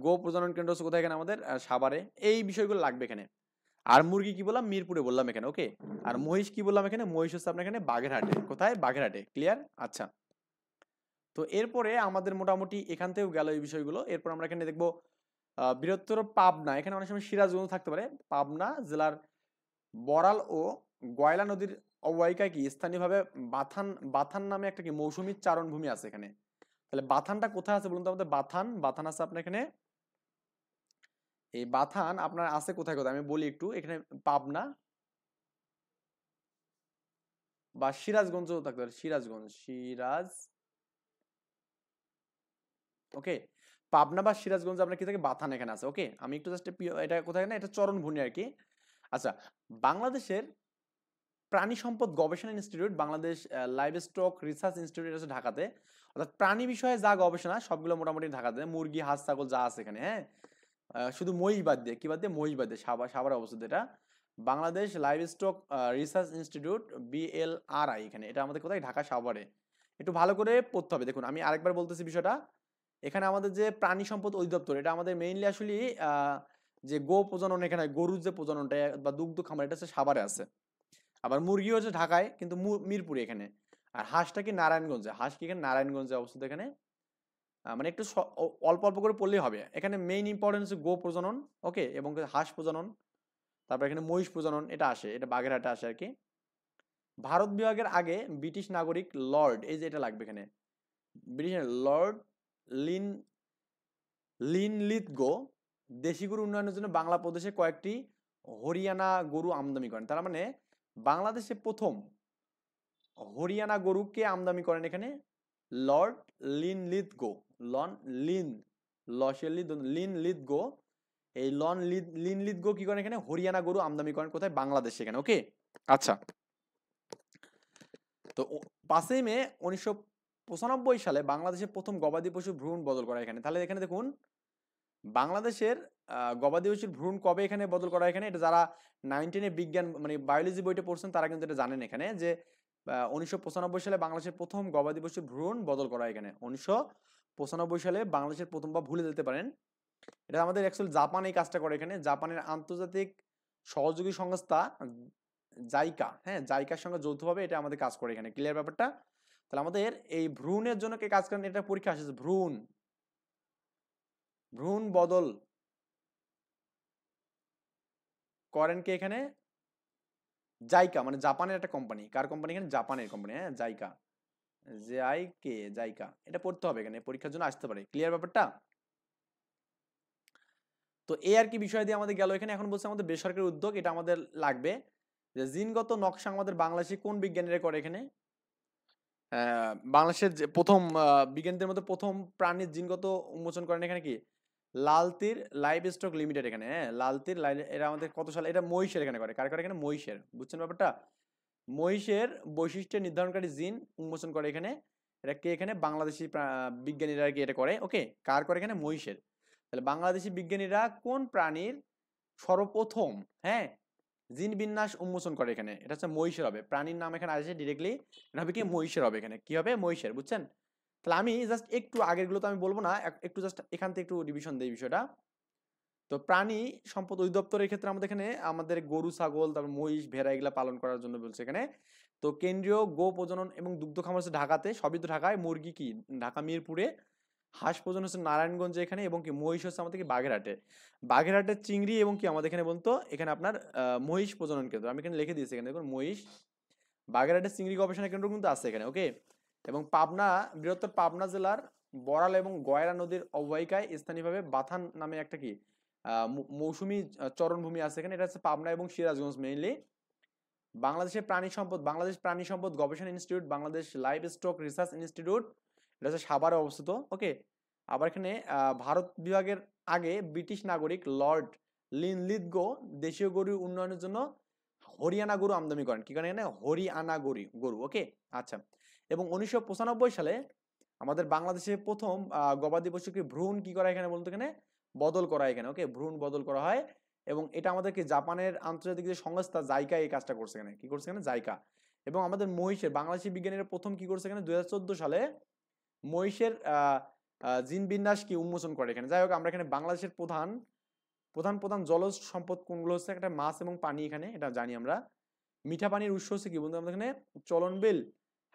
গো প্রজনন কেন্দ্র হচ্ছে কোথায়? এখানে আমাদের সাভারে। এই বিষয়গুলো লাগবে এখানে। আর মুরগি কি বললাম? মিরপুরে বললাম এখানে। ওকে, আর মহিষ কি বললাম? এখানে মহিষ হচ্ছে আপনার এখানে বাগেরহাটে। কোথায়? বাগেরহাটে। ক্লিয়ার? আচ্ছা, তো এরপরে আমাদের মোটামুটি এখান থেকেও গেল এই বিষয়গুলো। এরপর আমরা এখানে দেখবো বৃহত্তর পাবনা। এখানে অনেক সময় সিরাজগঞ্জ থাকতে পারে। পাবনা জেলার বড়াল ও গয়লা নদীর অববাহিকায় কি স্থানীয়ভাবে বাথান বাথান নামে একটা কি মৌসুমী চারণভূমি আছে এখানে। তাহলে বাথানটা কোথায় আছে বলুন তো আমাদের? বাথান আছে আপনার এখানে। এই বাথান আপনার আছে কোথায় কোথায় আমি বলি একটু। এখানে পাবনা বা সিরাজগঞ্জও থাকতে পারে। সিরাজ। ওকে, পাবনা বা সিরাজগঞ্জ আপনার কি থাকে? বাথান এখানে আছে। ওকে, আমি একটু জাস্ট এটা কোথায় না, এটা চরণভূমি আর কি। আচ্ছা, বাংলাদেশের প্রাণী সম্পদ গবেষণা institute, Bangladesh live stock research institute আছে ঢাকাতে। অর্থাৎ প্রাণী বিষয়ে যা গবেষণা সবগুলো মোটামুটি ঢাকাতে। মুরগি, হাঁস, ছাগল যা আছে এখানে। হ্যাঁ, শুধু মহিষ বাদ দিয়ে, কি বাদ দিয়ে? মহিষ বাদ দিয়ে। সাভারে অবস্থিত এটা। Bangladesh live stock research institute, BLRI এখানে। এটা আমাদের কোথায়? ঢাকা সাভারে। একটু ভালো করে পড়তে হবে। দেখুন আমি আরেকবার বলতেছি বিষয়টা। এখানে আমাদের যে প্রাণী সম্পদ অধিদপ্তর, এটা আমাদের মেইনলি আসলে যে গো প্রজনন এখানে, গরুর যে প্রজননটা বা দুগ্ধ খামার, এটা হচ্ছে সাভারে আছে। আবার মুরগি হচ্ছে ঢাকায়, কিন্তু মিরপুরে এখানে। আর হাঁসটা কি নারায়ণগঞ্জে। হাঁস কি এখানে নারায়ণগঞ্জে অবস্থিত এখানে। মানে একটু অল্প অল্প করে পড়লেই হবে। এখানে মেইন ইম্পর্টেন্স হচ্ছে গো প্রজনন। ওকে, এবং হাঁস প্রজনন। তারপর এখানে মহিষ প্রজনন, এটা আসে, এটা বাগেরহাটে আসে আর কি। ভারত বিভাগের আগে ব্রিটিশ নাগরিক লর্ড, এই যে এটা লাগবে এখানে, ব্রিটিশ লর্ড লিন লিনলিথগো দেশি গরু উন্নয়নের জন্য বাংলা প্রদেশে কয়েকটি হরিয়ানা গরু আমদানি করেন। তার মানে বাংলাদেশে প্রথম হরিয়ানা গরুকে আমদানি করেন এখানে লর্ড লিনলিথগো। লন লিন লিনলিথগো। এই লিনলিথগো কি করেন? এখানে হরিয়ানা গরু আমদানি করেন কোথায়? বাংলাদেশ এখানে। ওকে, আচ্ছা, তো 5ই মে সালে বাংলাদেশে প্রথম গবাদি পশুর ভ্রূণ বদল করা এখানে। তাহলে এখানে দেখুন বাংলাদেশের গবাদি পশুর ভ্রূণ কবে এখানে বদল করা এখানে, এটা যারা 9-10 বিজ্ঞান মানে বায়োলজি বইটা পড়ছেন তারা কিন্তু এটা জানেন এখানে যে 1995 সালে বাংলাদেশের প্রথম গবাদি পশুর ভ্রূণ বদল করা এখানে। 1995 সালে বাংলাদেশের প্রথম, বা ভুলে যেতে পারেন, এটা আমাদের অ্যাকচুয়ালি জাপান এই কাজটা করে এখানে। জাপানের আন্তর্জাতিক সহযোগী সংস্থা জাইকা, হ্যাঁ, জাইকার সঙ্গে যৌথভাবে এটা আমাদের কাজ করে এখানে। ক্লিয়ার ব্যাপারটা? তাহলে আমাদের এই ভ্রূণের জন্য কে কাজ করেন, এটা পরীক্ষা আসছে। ভ্রূণ ভ্রূণ বদল করেন কে এখানে? জাইকা, মানে জাপানের একটা কোম্পানি। কার কোম্পানি এখানে? জাপানের কোম্পানি, হ্যাঁ, জাইকা, জেআইকে, জাইকা। এটা পড়তে হবে এখানে, পরীক্ষার জন্য আসতে পারে। ক্লিয়ার ব্যাপারটা? তো এই আর কি বিষয় দিয়ে আমাদের গেল এখানে। এখন বলছে আমাদের বেসরকারি উদ্যোগ, এটা আমাদের লাগবে যে জিনগত নকশা আমাদের বাংলাদেশে কোন বিজ্ঞানীরা করে এখানে। বাংলাদেশের যে প্রথম বিজ্ঞানীদের মধ্যে প্রথম প্রাণীর জিনগত উন্মোচন করেন এখানে কি? লালতির লাইভ স্টক লিমিটেড এখানে, হ্যাঁ, লালতির এরা আমাদের কত সালে, এটা মহিষের এখানে করে। কার করে এখানে? মহিষের। বুঝছেন ব্যাপারটা? মহিষের বৈশিষ্ট্য নির্ধারণকারী জিন উন্মোচন করে এখানে। এটা কে এখানে? বাংলাদেশি বিজ্ঞানীরা কি এটা করে। ওকে, কার করে এখানে? মহিষের। তাহলে বাংলাদেশি বিজ্ঞানীরা কোন প্রাণীর সর্বপ্রথম, হ্যাঁ, জিন বিন্যাস উন্মোচন করে এখানে? এটা হচ্ছে মহিষের হবে। প্রাণীর নাম এখানে আসে ডিরেক্টলি, এটা হবে কি? মহিষের হবে এখানে। কি হবে? মহিষের। বুঝছেন? তাহলে আমি জাস্ট একটু আগের গুলো তো আমি বলবো না, একটু জাস্ট এখান থেকে একটু রিভিশন দেই বিষয়টা। তো প্রাণী সম্পদ অধিদপ্তরের ক্ষেত্রে আমাদের এখানে আমাদের গরু, ছাগল, তারপর মহিষ, ভেড়া এগুলা পালন করার জন্য বলছে এখানে। তো কেন্দ্রীয় গো প্রজনন এবং দুগ্ধ খামার হচ্ছে ঢাকাতে, সবই তো ঢাকায়। মুরগি কি? ঢাকা মিরপুরে। হাঁস প্রজনন হচ্ছে নারায়ণগঞ্জে এখানে, এবং কি মহিষ হচ্ছে আমাদের কি? বাগেরহাটে। বাগেরহাটের চিংড়ি এবং কি আমাদের এখানে বলতো এখানে আপনার মহিষ প্রজনন কেন্দ্র। আমি এখানে লিখে দিয়েছি এখানে, দেখুন মহিষ। বাগেরহাটের চিংড়ি গবেষণা কেন্দ্র কিন্তু আছে এখানে। ওকে। এবং পাবনা, বৃহত্তর পাবনা জেলার বড়াল এবং গয়রা নদীর অববাহিকায় স্থানীয়ভাবে বাথান নামে একটা কি মৌসুমী চরণভূমি আছে এখানে। এটা হচ্ছে পাবনা এবং সিরাজগঞ্জ মেইনলি। বাংলাদেশের প্রাণী সম্পদ, বাংলাদেশ প্রাণী সম্পদ গবেষণা institute, Bangladesh live stock research institute, এটা হচ্ছে সাভারে অবস্থিত। ওকে। আবার এখানে ভারত বিভাগের আগে ব্রিটিশ নাগরিক লর্ড লিনলিথগো দেশীয় গরু উন্নয়নের জন্য হরিয়ানা গরু আমদানি করেন। কি করেন এখানে? হরিয়ানা গরু। ওকে, আচ্ছা। এবং 1995 সালে আমাদের বাংলাদেশে প্রথম গবাদি পশুকে ভ্রূণ কি করা এখানে বলতো এখানে? বদল করা এখানে। ওকে, ভ্রূণ বদল করা হয়। এবং এটা আমাদেরকে জাপানের আন্তর্জাতিক যে সংস্থা জাইকা এই কাজটা করছে এখানে। কি করছে এখানে? জাইকা। এবং আমাদের মহিষের, বাংলাদেশি বিজ্ঞানীরা প্রথম কি করছে এখানে? 2014 সালে মহিষের জিন বিন্যাস কি উন্মোচন করে এখানে। যাই হোক, আমরা এখানে বাংলাদেশের প্রধান প্রধান প্রধান জলজ সম্পদ কোনগুলো হচ্ছে? একটা মাছ এবং পানি এখানে, এটা জানি আমরা। মিঠা পানির উৎস হচ্ছে কি বন্ধু? আমাদের এখানে চলনবিল,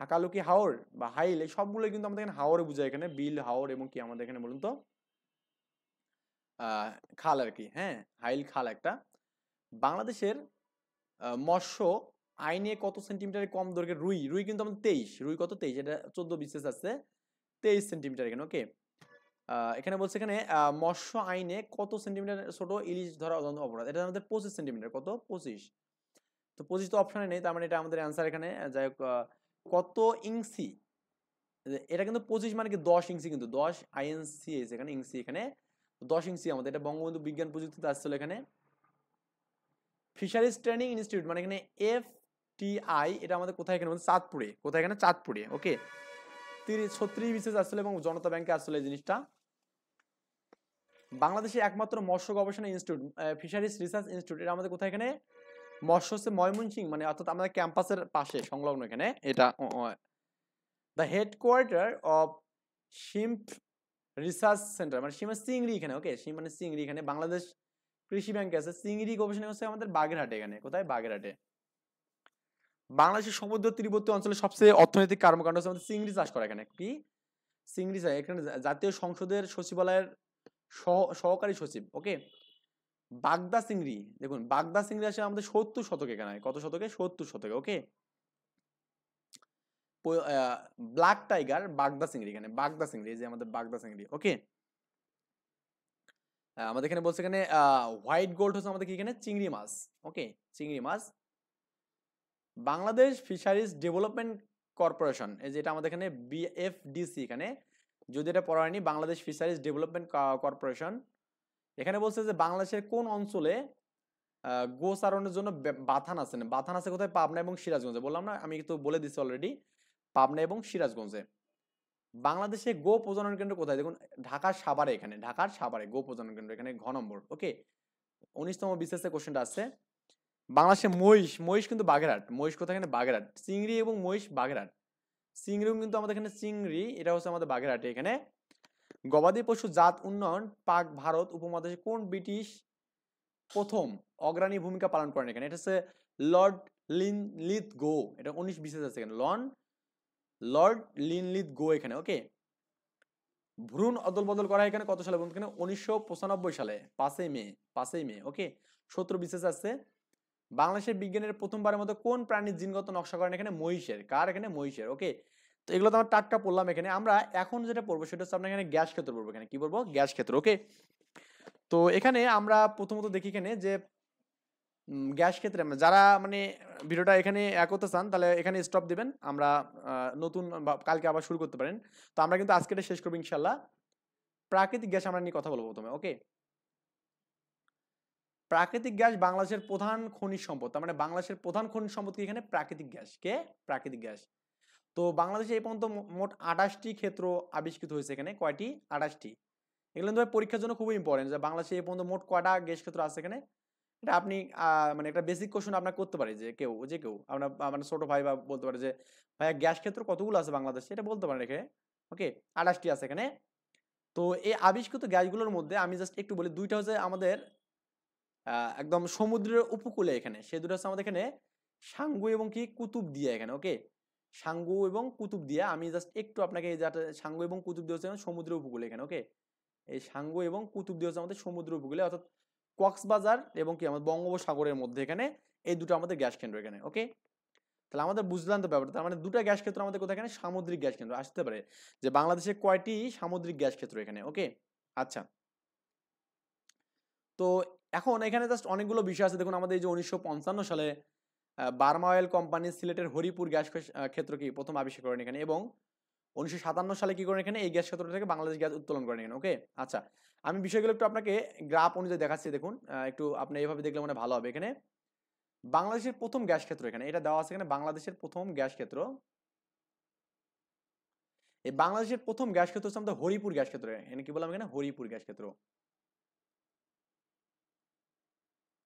হাকালুকি হাওর বা হাইল, এই সবগুলো কিন্তু আমাদের এখানে হাওরে বোঝায় এখানে। বিল, হাওর এবং কি আমাদের এখানে বলুন তো খাল আর কি, হ্যাঁ, হাইল খাল একটা। বাংলাদেশের মৎস্য আইনে কত সেন্টিমিটারের কম দৈর্ঘ্যের রুই? রুই কিন্তু আমাদের 23, রুই কত? 23, এটা 14 বিসিএস আছে 23 সেন্টিমিটার এখানে। ওকে। এখানে বলছে এখানে মৎস্য আইনে কত সেন্টিমিটার ছোট ইলিশ ধরা অপরাধ? এটা আমাদের 25 সেন্টিমিটার। কত? 25। তো 25 তো অপশনে নেই, তার মানে এটা আমাদের অ্যান্সার এখানে। যাই হোক, কত ইঞ্চি? এটা কিন্তু 25 মানে কি 10 ইঞ্চি, কিন্তু 10 আইএনসি এখানে, ইঞ্চি এখানে 10 ইঞ্চি আমাদের। এটা বঙ্গবন্ধু বিজ্ঞান প্রযুক্তিতে আসছিল এখানে। ফিশারিজ ট্রেনিং ইনস্টিটিউট মানে এখানে FTI, এটা আমাদের কোথায়? এখানে চাঁদপুরে। কোথায়? এখানে চাঁদপুরে। ওকে। 36 বিসিএস আসছিল এবং জনতা ব্যাংকে আসছিল এই জিনিসটা। বাংলাদেশে একমাত্র মৎস্য গবেষণা ইনস্টিটিউট ফিশারিজ রিসার্চ ইনস্টিটিউট, এটা আমাদের কোথায়? এখানে মৎস্য হচ্ছে ময়মনসিংহ, মানে অর্থাৎ আমাদের ক্যাম্পাসের পাশে সংলগ্ন এখানে এটা। The headquarter of shrimp research centre, মানে শিম চিংড়ি এখানে। ওকে, শিম মানে চিংড়ি এখানে। বাংলাদেশ কৃষি ব্যাংকে আছে। চিংড়ি গবেষণা হচ্ছে আমাদের বাগেরহাটে এখানে। কোথায়? বাগেরহাটে। বাংলাদেশের সমুদ্র তীরবর্তী অঞ্চলে সবচেয়ে অর্থনৈতিক কর্মকাণ্ড হচ্ছে আমাদের চিংড়ি চাষ করা এখানে। কি? চিংড়ি চাষ এখানে। জাতীয় সংসদের সচিবালয়ের সহকারী সচিব। ওকে। বাগদা চিংড়ি, দেখুন বাগদা চিংড়ি আসে আমাদের 70 শতকে এখানে। কত শতকে? 70 শতকে। ওকে। ব্ল্যাক টাইগার বাগদা চিংড়ি এখানে। বাগদা চিংড়ি, এই যে আমাদের বাগদা চিংড়ি। ওকে। আমাদের এখানে বলছে এখানে হোয়াইট গোল্ড হচ্ছে আমাদের কি এখানে? চিংড়ি মাছ। ওকে, চিংড়ি মাছ। বাংলাদেশ ফিশারিজ ডেভেলপমেন্ট কর্পোরেশন, এই যেটা আমাদের এখানে BFDC এখানে, যদি এটা পড়া হয়নি, বাংলাদেশ ফিশারিজ ডেভেলপমেন্ট কর্পোরেশন। এখানে বলছে যে বাংলাদেশের কোন অঞ্চলে গোচারণের জন্য বাথান আছে না? বাথান আছে কোথায়? পাবনা এবং সিরাজগঞ্জে। বললাম না, আমি তো বলে দিচ্ছি অলরেডি, পাবনা এবং সিরাজগঞ্জে। বাংলাদেশে গো প্রজনন কেন্দ্র কোথায়? দেখুন ঢাকার সাভারে, এখানে ঢাকার সাভারে গো প্রজনন কেন্দ্র, এখানে ঘ নম্বর। ওকে, 19তম বিসিএস কোশ্চেনটা আছে। বাংলাদেশে মহিষ, মহিষ কিন্তু বাগেরহাট, মহিষ কোথায়? এখানে বাগেরহাট। চিংড়ি এবং মহিষ বাগেরহাট। চিংড়িও কিন্তু আমাদের এখানে চিংড়ি, এটা হচ্ছে আমাদের বাগেরহাটে। এখানে গবাদি পশু জাত উন্নয়ন পাক ভারত উপমহাদেশে কোন ব্রিটিশ প্রথম অগ্রণী ভূমিকা পালন করেন? এখানে এটা হচ্ছে লর্ড লিনলিথগো, এটা 19 বিসিএস আছে এখানে, লর্ড লিনলিথগো এখানে। ওকে, ভ্রূণ অদল বদল করা এখানে কত সালে বলুন? এখানে 1995 সালে 5ই মে, 5ই মে। ওকে, 17 বিসিএস আছে। বাংলাদেশের বিজ্ঞানের প্রথমবারের মতো কোন প্রাণীর জিনগত নকশা করেন? এখানে মহিষের। কার? এখানে মহিষের। ওকে, তো এগুলো তো আমরা টাটকা পড়লাম। এখানে আমরা এখন যেটা পড়বো সেটা হচ্ছে আপনার এখানে গ্যাস ক্ষেত্র পড়বো। এখানে কি পড়বো? গ্যাস ক্ষেত্র। ওকে, তো এখানে আমরা প্রথমত দেখি এখানে যে গ্যাস ক্ষেত্রে যারা মানে ভিডিওটা এখানে করতে চান তাহলে এখানে স্টপ দিবেন, আমরা নতুন কালকে আবার শুরু করতে পারেন। তো আমরা কিন্তু আজকে এটা শেষ করবো ইনশাল্লাহ। প্রাকৃতিক গ্যাস আমরা নিয়ে কথা বলবো প্রথমে। ওকে, প্রাকৃতিক গ্যাস বাংলাদেশের প্রধান খনিজ সম্পদ, তার মানে বাংলাদেশের প্রধান খনিজ সম্পদ কি? এখানে প্রাকৃতিক গ্যাস। কে? প্রাকৃতিক গ্যাস। তো বাংলাদেশে এই পর্যন্ত মোট 28টি ক্ষেত্র আবিষ্কৃত হয়েছে। এখানে কয়টি? 28টি। এগুলো কিন্তু পরীক্ষার জন্য খুবই ইম্পর্টেন্ট যে বাংলাদেশে এই পর্যন্ত মোট কয়টা গ্যাস ক্ষেত্র আছে এখানে। এটা আপনি মানে একটা বেসিক কোশ্চেন আপনার করতে পারে যে কেউ আপনার মানে ছোট ভাই বা বলতে পারে যে ভাইয়া গ্যাস ক্ষেত্র কতগুলো আছে বাংলাদেশে, এটা বলতে পারেন এখানে। ওকে, 28টি আছে এখানে। তো এই আবিষ্কৃত গ্যাসগুলোর মধ্যে আমি জাস্ট একটু বলি, দুইটা হচ্ছে আমাদের একদম সমুদ্রের উপকূলে, এখানে সে দুটো হচ্ছে আমাদের এখানে সাঙ্গু এবং কি কুতুবদিয়া এখানে। ওকে, সাঙ্গু এবং কুতুবদিয়া, আমি জাস্ট একটু আপনাকে এই যে সাঙ্গু এবং কুতুবদিয়া হচ্ছে সমুদ্রের উপকূলে এখানে। ওকে, এই সাঙ্গু এবং কুতুবদিয়া হচ্ছে আমাদের সমুদ্র উপকূলে, অর্থাৎ কক্সবাজার এবং কি আমাদের বঙ্গোপসাগরের মধ্যে এখানে এই দুটো আমাদের গ্যাস কেন্দ্র এখানে। ওকে, তাহলে আমাদের বুঝলাম তো ব্যাপারটা। তার মানে দুটো গ্যাস ক্ষেত্র আমাদের কোথায়? এখানে সামুদ্রিক গ্যাস কেন্দ্র। আসতে পারে যে বাংলাদেশে কয়টি সামুদ্রিক গ্যাস ক্ষেত্র এখানে। ওকে, আচ্ছা, তো এখন এখানে জাস্ট অনেকগুলো বিষয় আছে। দেখুন আমাদের এই যে 1955 সালে বার্মা অয়েল কোম্পানি সিলেটের হরিপুর গ্যাস ক্ষেত্র কি প্রথম আবিষ্কার করেন এখানে, এবং 1957 সালে কি করেন এখানে এই গ্যাস ক্ষেত্র থেকে বাংলাদেশ গ্যাস উত্তোলন করেন এখানে। ওকে, আচ্ছা, আমি বিষয়গুলো একটু আপনাকে গ্রাফ অনুযায়ী দেখাচ্ছি। দেখুন একটু আপনি এইভাবে দেখলে মানে ভালো হবে। এখানে বাংলাদেশের প্রথম গ্যাস ক্ষেত্র এখানে এটা দেওয়া আছে। এখানে বাংলাদেশের প্রথম গ্যাস ক্ষেত্র, এই বাংলাদেশের প্রথম গ্যাস ক্ষেত্র হচ্ছে আমাদের হরিপুর গ্যাস ক্ষেত্র। এখানে কি বললাম? এখানে হরিপুর গ্যাস ক্ষেত্র।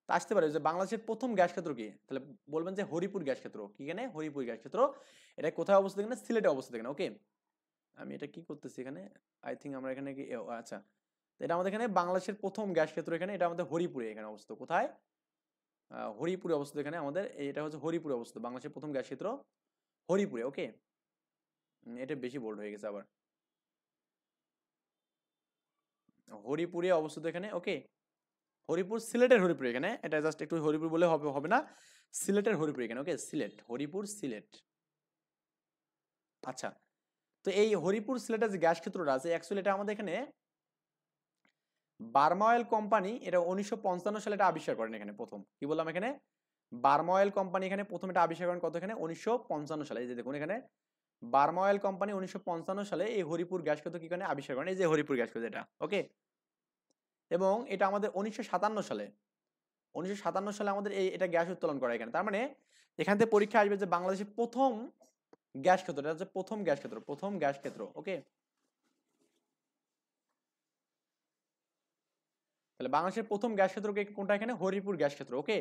তা আসতে পারে যে বাংলাদেশের প্রথম গ্যাস ক্ষেত্র কি, তাহলে বলবেন যে হরিপুর গ্যাস ক্ষেত্র। কি? এখানে হরিপুর গ্যাস ক্ষেত্র। এটা কোথায় অবস্থিত? এখানে সিলেটে অবস্থিত এখানে। ওকে, আমি এটা কি করতেছি এখানে, আই থিঙ্ক আমরা এখানে কি আচ্ছা, এটা আমাদের এখানে বাংলাদেশের প্রথম গ্যাস ক্ষেত্র এখানে, এটা আমাদের হরিপুরে এখানে অবস্থিত। কোথায়? হরিপুরে অবস্থিত এখানে আমাদের, এটা হচ্ছে হরিপুরে অবস্থিত বাংলাদেশের প্রথম গ্যাস ক্ষেত্র হরিপুরে। ওকে, এটা বেশি বোল্ড হয়ে গেছে আবার, হরিপুরে অবস্থিত এখানে। ওকে, হরিপুর সিলেটের হরিপুর এখানে, এটা জাস্ট একটু হরিপুর বলে হবে হবে না, সিলেটের হরিপুর এখানে। ওকে, সিলেট, হরিপুর সিলেট। আচ্ছা, তো এই হরিপুর সিলেটের যে গ্যাস ক্ষেত্রটা আছে অ্যাকচুয়ালি এটা আমাদের এখানে বার্মা অয়েল কোম্পানি এটা 1955 সালে এটা আবিষ্কার করেন এখানে প্রথম। কি বললাম? এখানে বার্মা অয়েল কোম্পানি এখানে প্রথম এটা আবিষ্কার করেন কত? এখানে 1955 সালে। এই যে দেখুন এখানে বার্মা অয়েল কোম্পানি 1955 সালে এই হরিপুর গ্যাস ক্ষেত্র কি করে আবিষ্কার করেন, এই যে হরিপুর গ্যাস ক্ষেত্র এটা। ওকে, এবং এটা আমাদের 1957 সালে, 1957 সালে আমাদের এটা গ্যাস উত্তোলন করা এখানে। তার মানে এখান থেকে পরীক্ষা আসবে যে বাংলাদেশের প্রথম গ্যাস ক্ষেত্র, এটা হচ্ছে প্রথম গ্যাস ক্ষেত্র, প্রথম গ্যাস ক্ষেত্র। ওকে, তাহলে বাংলাদেশের প্রথম গ্যাস ক্ষেত্র কোনটা? এখানে হরিপুর গ্যাস ক্ষেত্র। ওকে,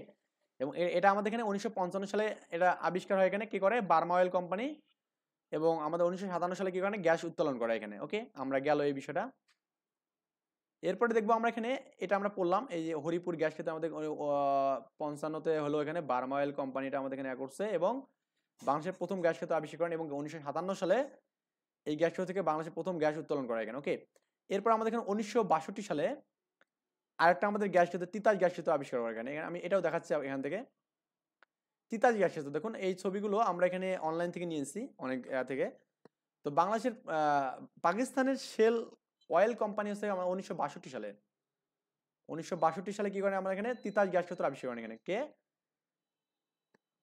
এবং এটা আমাদের এখানে 1955 সালে এটা আবিষ্কার হয় এখানে কি করে? Burma oil company. এবং আমাদের 1957 সালে কি করে? গ্যাস উত্তোলন করা এখানে। ওকে, আমরা গেল এই বিষয়টা। এরপরে দেখবো আমরা এখানে, এটা আমরা পড়লাম এই যে হরিপুর গ্যাস ক্ষেত্র আমাদের 55-তে হলো এখানে বার্মা অয়েল কোম্পানিটা আমাদের এখানে করছে, এবং বাংলাদেশের প্রথম গ্যাস ক্ষেত্র আবিষ্কার করেন, এবং 1957 সালে এই গ্যাস ক্ষেত্র থেকে বাংলাদেশের প্রথম গ্যাস উত্তোলন করা এখানে। ওকে, এরপর আমাদের এখানে 1962 সালে আরেকটা আমাদের গ্যাস ক্ষেত্র তিতাস গ্যাস ক্ষেত্র আবিষ্কার করা এখানে। আমি এটাও দেখাচ্ছি এখান থেকে, তিতাস গ্যাস ক্ষেত্র। দেখুন এই ছবিগুলো আমরা এখানে অনলাইন থেকে নিয়েছি অনেক থেকে। তো বাংলাদেশের পাকিস্তানের শেল অয়েল কোম্পানি হচ্ছে আমরা 1962 সালে, 1962 সালে কি করেন আমরা এখানে তিতাস গ্যাস ক্ষেত্র আবিষ্কার করেন এখানে। কে?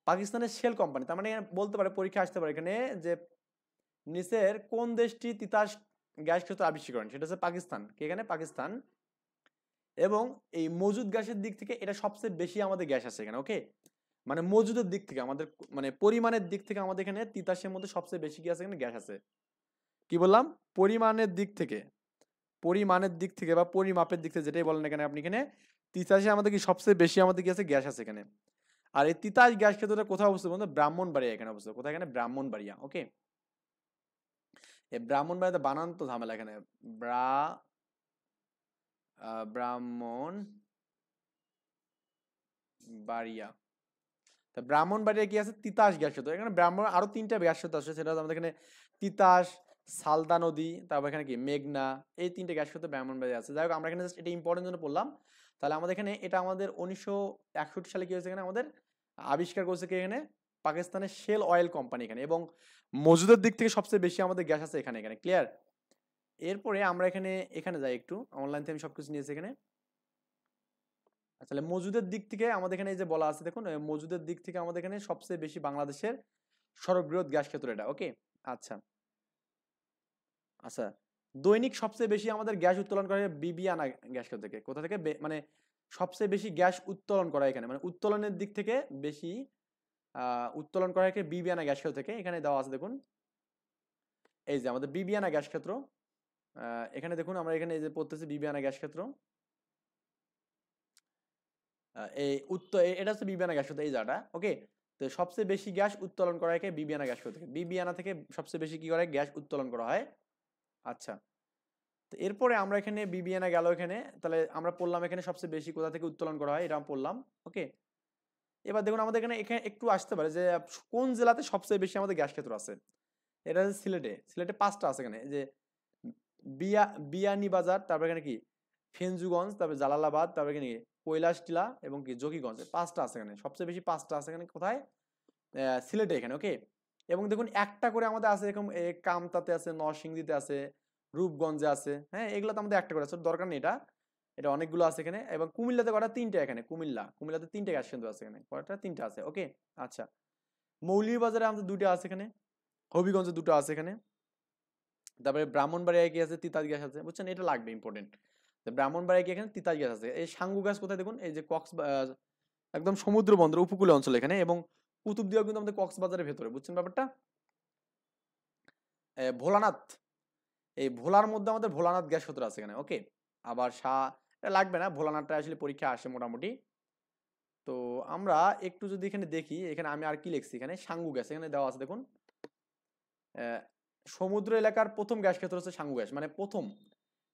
পাকিস্তানের শেল কোম্পানি। তার মানে বলতে পারে পরীক্ষা আসতে পারে এখানে যে নিচের কোন দেশটি তিতাস গ্যাস ক্ষেত্র আবিষ্কার করেন, সেটা হচ্ছে পাকিস্তান। কি? এখানে পাকিস্তান। এবং এই মজুদ গ্যাসের দিক থেকে এটা সবচেয়ে বেশি আমাদের গ্যাস আছে এখানে। ওকে, মানে মজুদের দিক থেকে আমাদের মানে পরিমাণের দিক থেকে আমাদের এখানে তিতাসের মধ্যে সবচেয়ে বেশি কি আছে? এখানে গ্যাস আছে। কি বললাম, পরিমাণের দিক থেকে, পরিমাণের দিক থেকে বা পরিমাপের দিক থেকে যেটাই বলেন এখানে আপনি, এখানে তিতাসে আমাদের কি সবচেয়ে বেশি আমাদের কি আছে, গ্যাস আছে এখানে। আর এই তিতাস গ্যাস ক্ষেত্রটা কোথায় অবস্থিত বলতো, ব্রাহ্মণবাড়িয়া এখানে অবস্থিত। কোথায়, এখানে ব্রাহ্মণবাড়িয়া। ওকে, এই ব্রাহ্মণবাড়িয়াতে বানান তো ঝামেলা এখানে, ব্রাহ্মণ বাড়িয়া। তা ব্রাহ্মণবাড়িয়া কি আছে, তিতাস গ্যাস ক্ষেত্র। এখানে ব্রাহ্মণ আরো 3টা গ্যাস ক্ষেত্র আছে, সেটা হচ্ছে আমাদের এখানে তিতাস, সালদা নদী, তারপর এখানে কি মেঘনা, এই 3টে গ্যাস ক্ষেত্র ব্রাহ্মণবাড়িয়া আছে। যাই হোক, আমরা এখানে জাস্ট এটা ইম্পর্টেন্ট জন্য পড়লাম। তাহলে আমাদের এখানে এটা আমাদের 1961 সালে কি হয়েছে, এখানে আমাদের আবিষ্কার করছে কি, এখানে পাকিস্তানের শেল অয়েল কোম্পানি এখানে। এবং মজুদের দিক থেকে সবচেয়ে বেশি আমাদের গ্যাস আছে এখানে। এখানে ক্লিয়ার। এরপরে আমরা এখানে যাই একটু, অনলাইন থেকে আমি সবকিছু নিয়েছি এখানে। তাহলে মজুদের দিক থেকে আমাদের এখানে এই যে বলা আছে দেখুন, মজুদের দিক থেকে আমাদের এখানে সবচেয়ে বেশি বাংলাদেশের সর্ববৃহৎ গ্যাস ক্ষেত্র এটা। ওকে, আচ্ছা আচ্ছা, দৈনিক সবচেয়ে বেশি আমাদের গ্যাস উত্তোলন করে বিবিয়ানা গ্যাস ক্ষেত্র থেকে। কোথা থেকে, মানে সবচেয়ে বেশি গ্যাস উত্তোলন করা এখানে, মানে উত্তোলনের দিক থেকে বেশি উত্তোলন করা এখানে বিবিয়ানা গ্যাস ক্ষেত্র থেকে। এখানে দেওয়া আছে দেখুন, এই যে আমাদের বিবিয়ানা গ্যাস ক্ষেত্র। এখানে দেখুন, আমরা এখানে এই যে পড়তেছি বিবিয়ানা গ্যাস ক্ষেত্র। এই এটা হচ্ছে বিবিয়ানা গ্যাস ক্ষেত্র, এই জায়গাটা। ওকে, তো সবচেয়ে বেশি গ্যাস উত্তোলন করা হয় বিবিয়ানা গ্যাস ক্ষেত্র থেকে। বিবিয়ানা থেকে সবচেয়ে বেশি কি করে, গ্যাস উত্তোলন করা হয়। আচ্ছা, তো এরপরে আমরা এখানে বিবিয়ানা গেল এখানে, তাহলে আমরা পড়লাম এখানে সবচেয়ে বেশি কোথা থেকে উত্তোলন করা হয়, এটা পড়লাম। ওকে, এবার দেখুন আমাদের এখানে এখানে একটু আসতে পারে যে কোন জেলাতে সবচেয়ে বেশি আমাদের গ্যাস ক্ষেত্র আছে। এটা হচ্ছে সিলেটে। সিলেটে 5টা আছে এখানে, যে বিয়ানীবাজার, তারপর এখানে কি ফেঞ্জুগঞ্জ, তারপর জালালাবাদ, তারপর এখানে কৈলাসটিলা এবং কি জকিগঞ্জ। 5টা আছে এখানে, সবচেয়ে বেশি 5টা আছে এখানে। কোথায়, সিলেটে এখানে। ওকে, এবং দেখুন একটা করে আমাদের আছে এরকম, কামতাতে আছে, নরসিংদীতে আছে, রূপগঞ্জে আছে। হ্যাঁ, এগুলো তো আমাদের একটা করে আছে, দরকার নেই এটা। এটা অনেকগুলো আছে এখানে। এবং কুমিল্লাতে কটা, 3টে এখানে। কুমিল্লাতে 3টে গ্যাস কেন্দ্র আছে এখানে। কয়টা, 3টে আছে। ওকে, আচ্ছা, মৌলভীবাজারে আমাদের 2টা আছে এখানে, হবিগঞ্জে 2টো আছে এখানে। তারপরে ব্রাহ্মণবাড়িয়ায় কি আছে, তিতাস গ্যাস আছে। বুঝছেন, এটা লাগবে, ইম্পর্টেন্ট। ব্রাহ্মণবাড়িয়ায় কি, এখানে তিতাস গ্যাস আছে। এই সাঙ্গু গ্যাস কোথায় দেখুন, এই যে একদম সমুদ্র বন্দর উপকূলীয় অঞ্চল এখানে। এবং কুতুবদিয়া কিন্তু আমাদের কক্সবাজারের ভেতরে। বুঝছেন ব্যাপারটা। ভোলানাথ, এই ভোলার মধ্যে আমাদের ভোলানাথ গ্যাস ক্ষেত্র আছে এখানে। ওকে, আবার এটা লাগবে না, ভোলানাথটা আসলে পরীক্ষা আসে মোটামুটি। তো আমরা একটু যদি এখানে দেখি, এখানে আমি আর কি লিখছি, এখানে সাঙ্গু গ্যাস এখানে দেওয়া আছে দেখুন। সমুদ্র এলাকার প্রথম গ্যাস ক্ষেত্র হচ্ছে সাঙ্গু গ্যাস, মানে প্রথম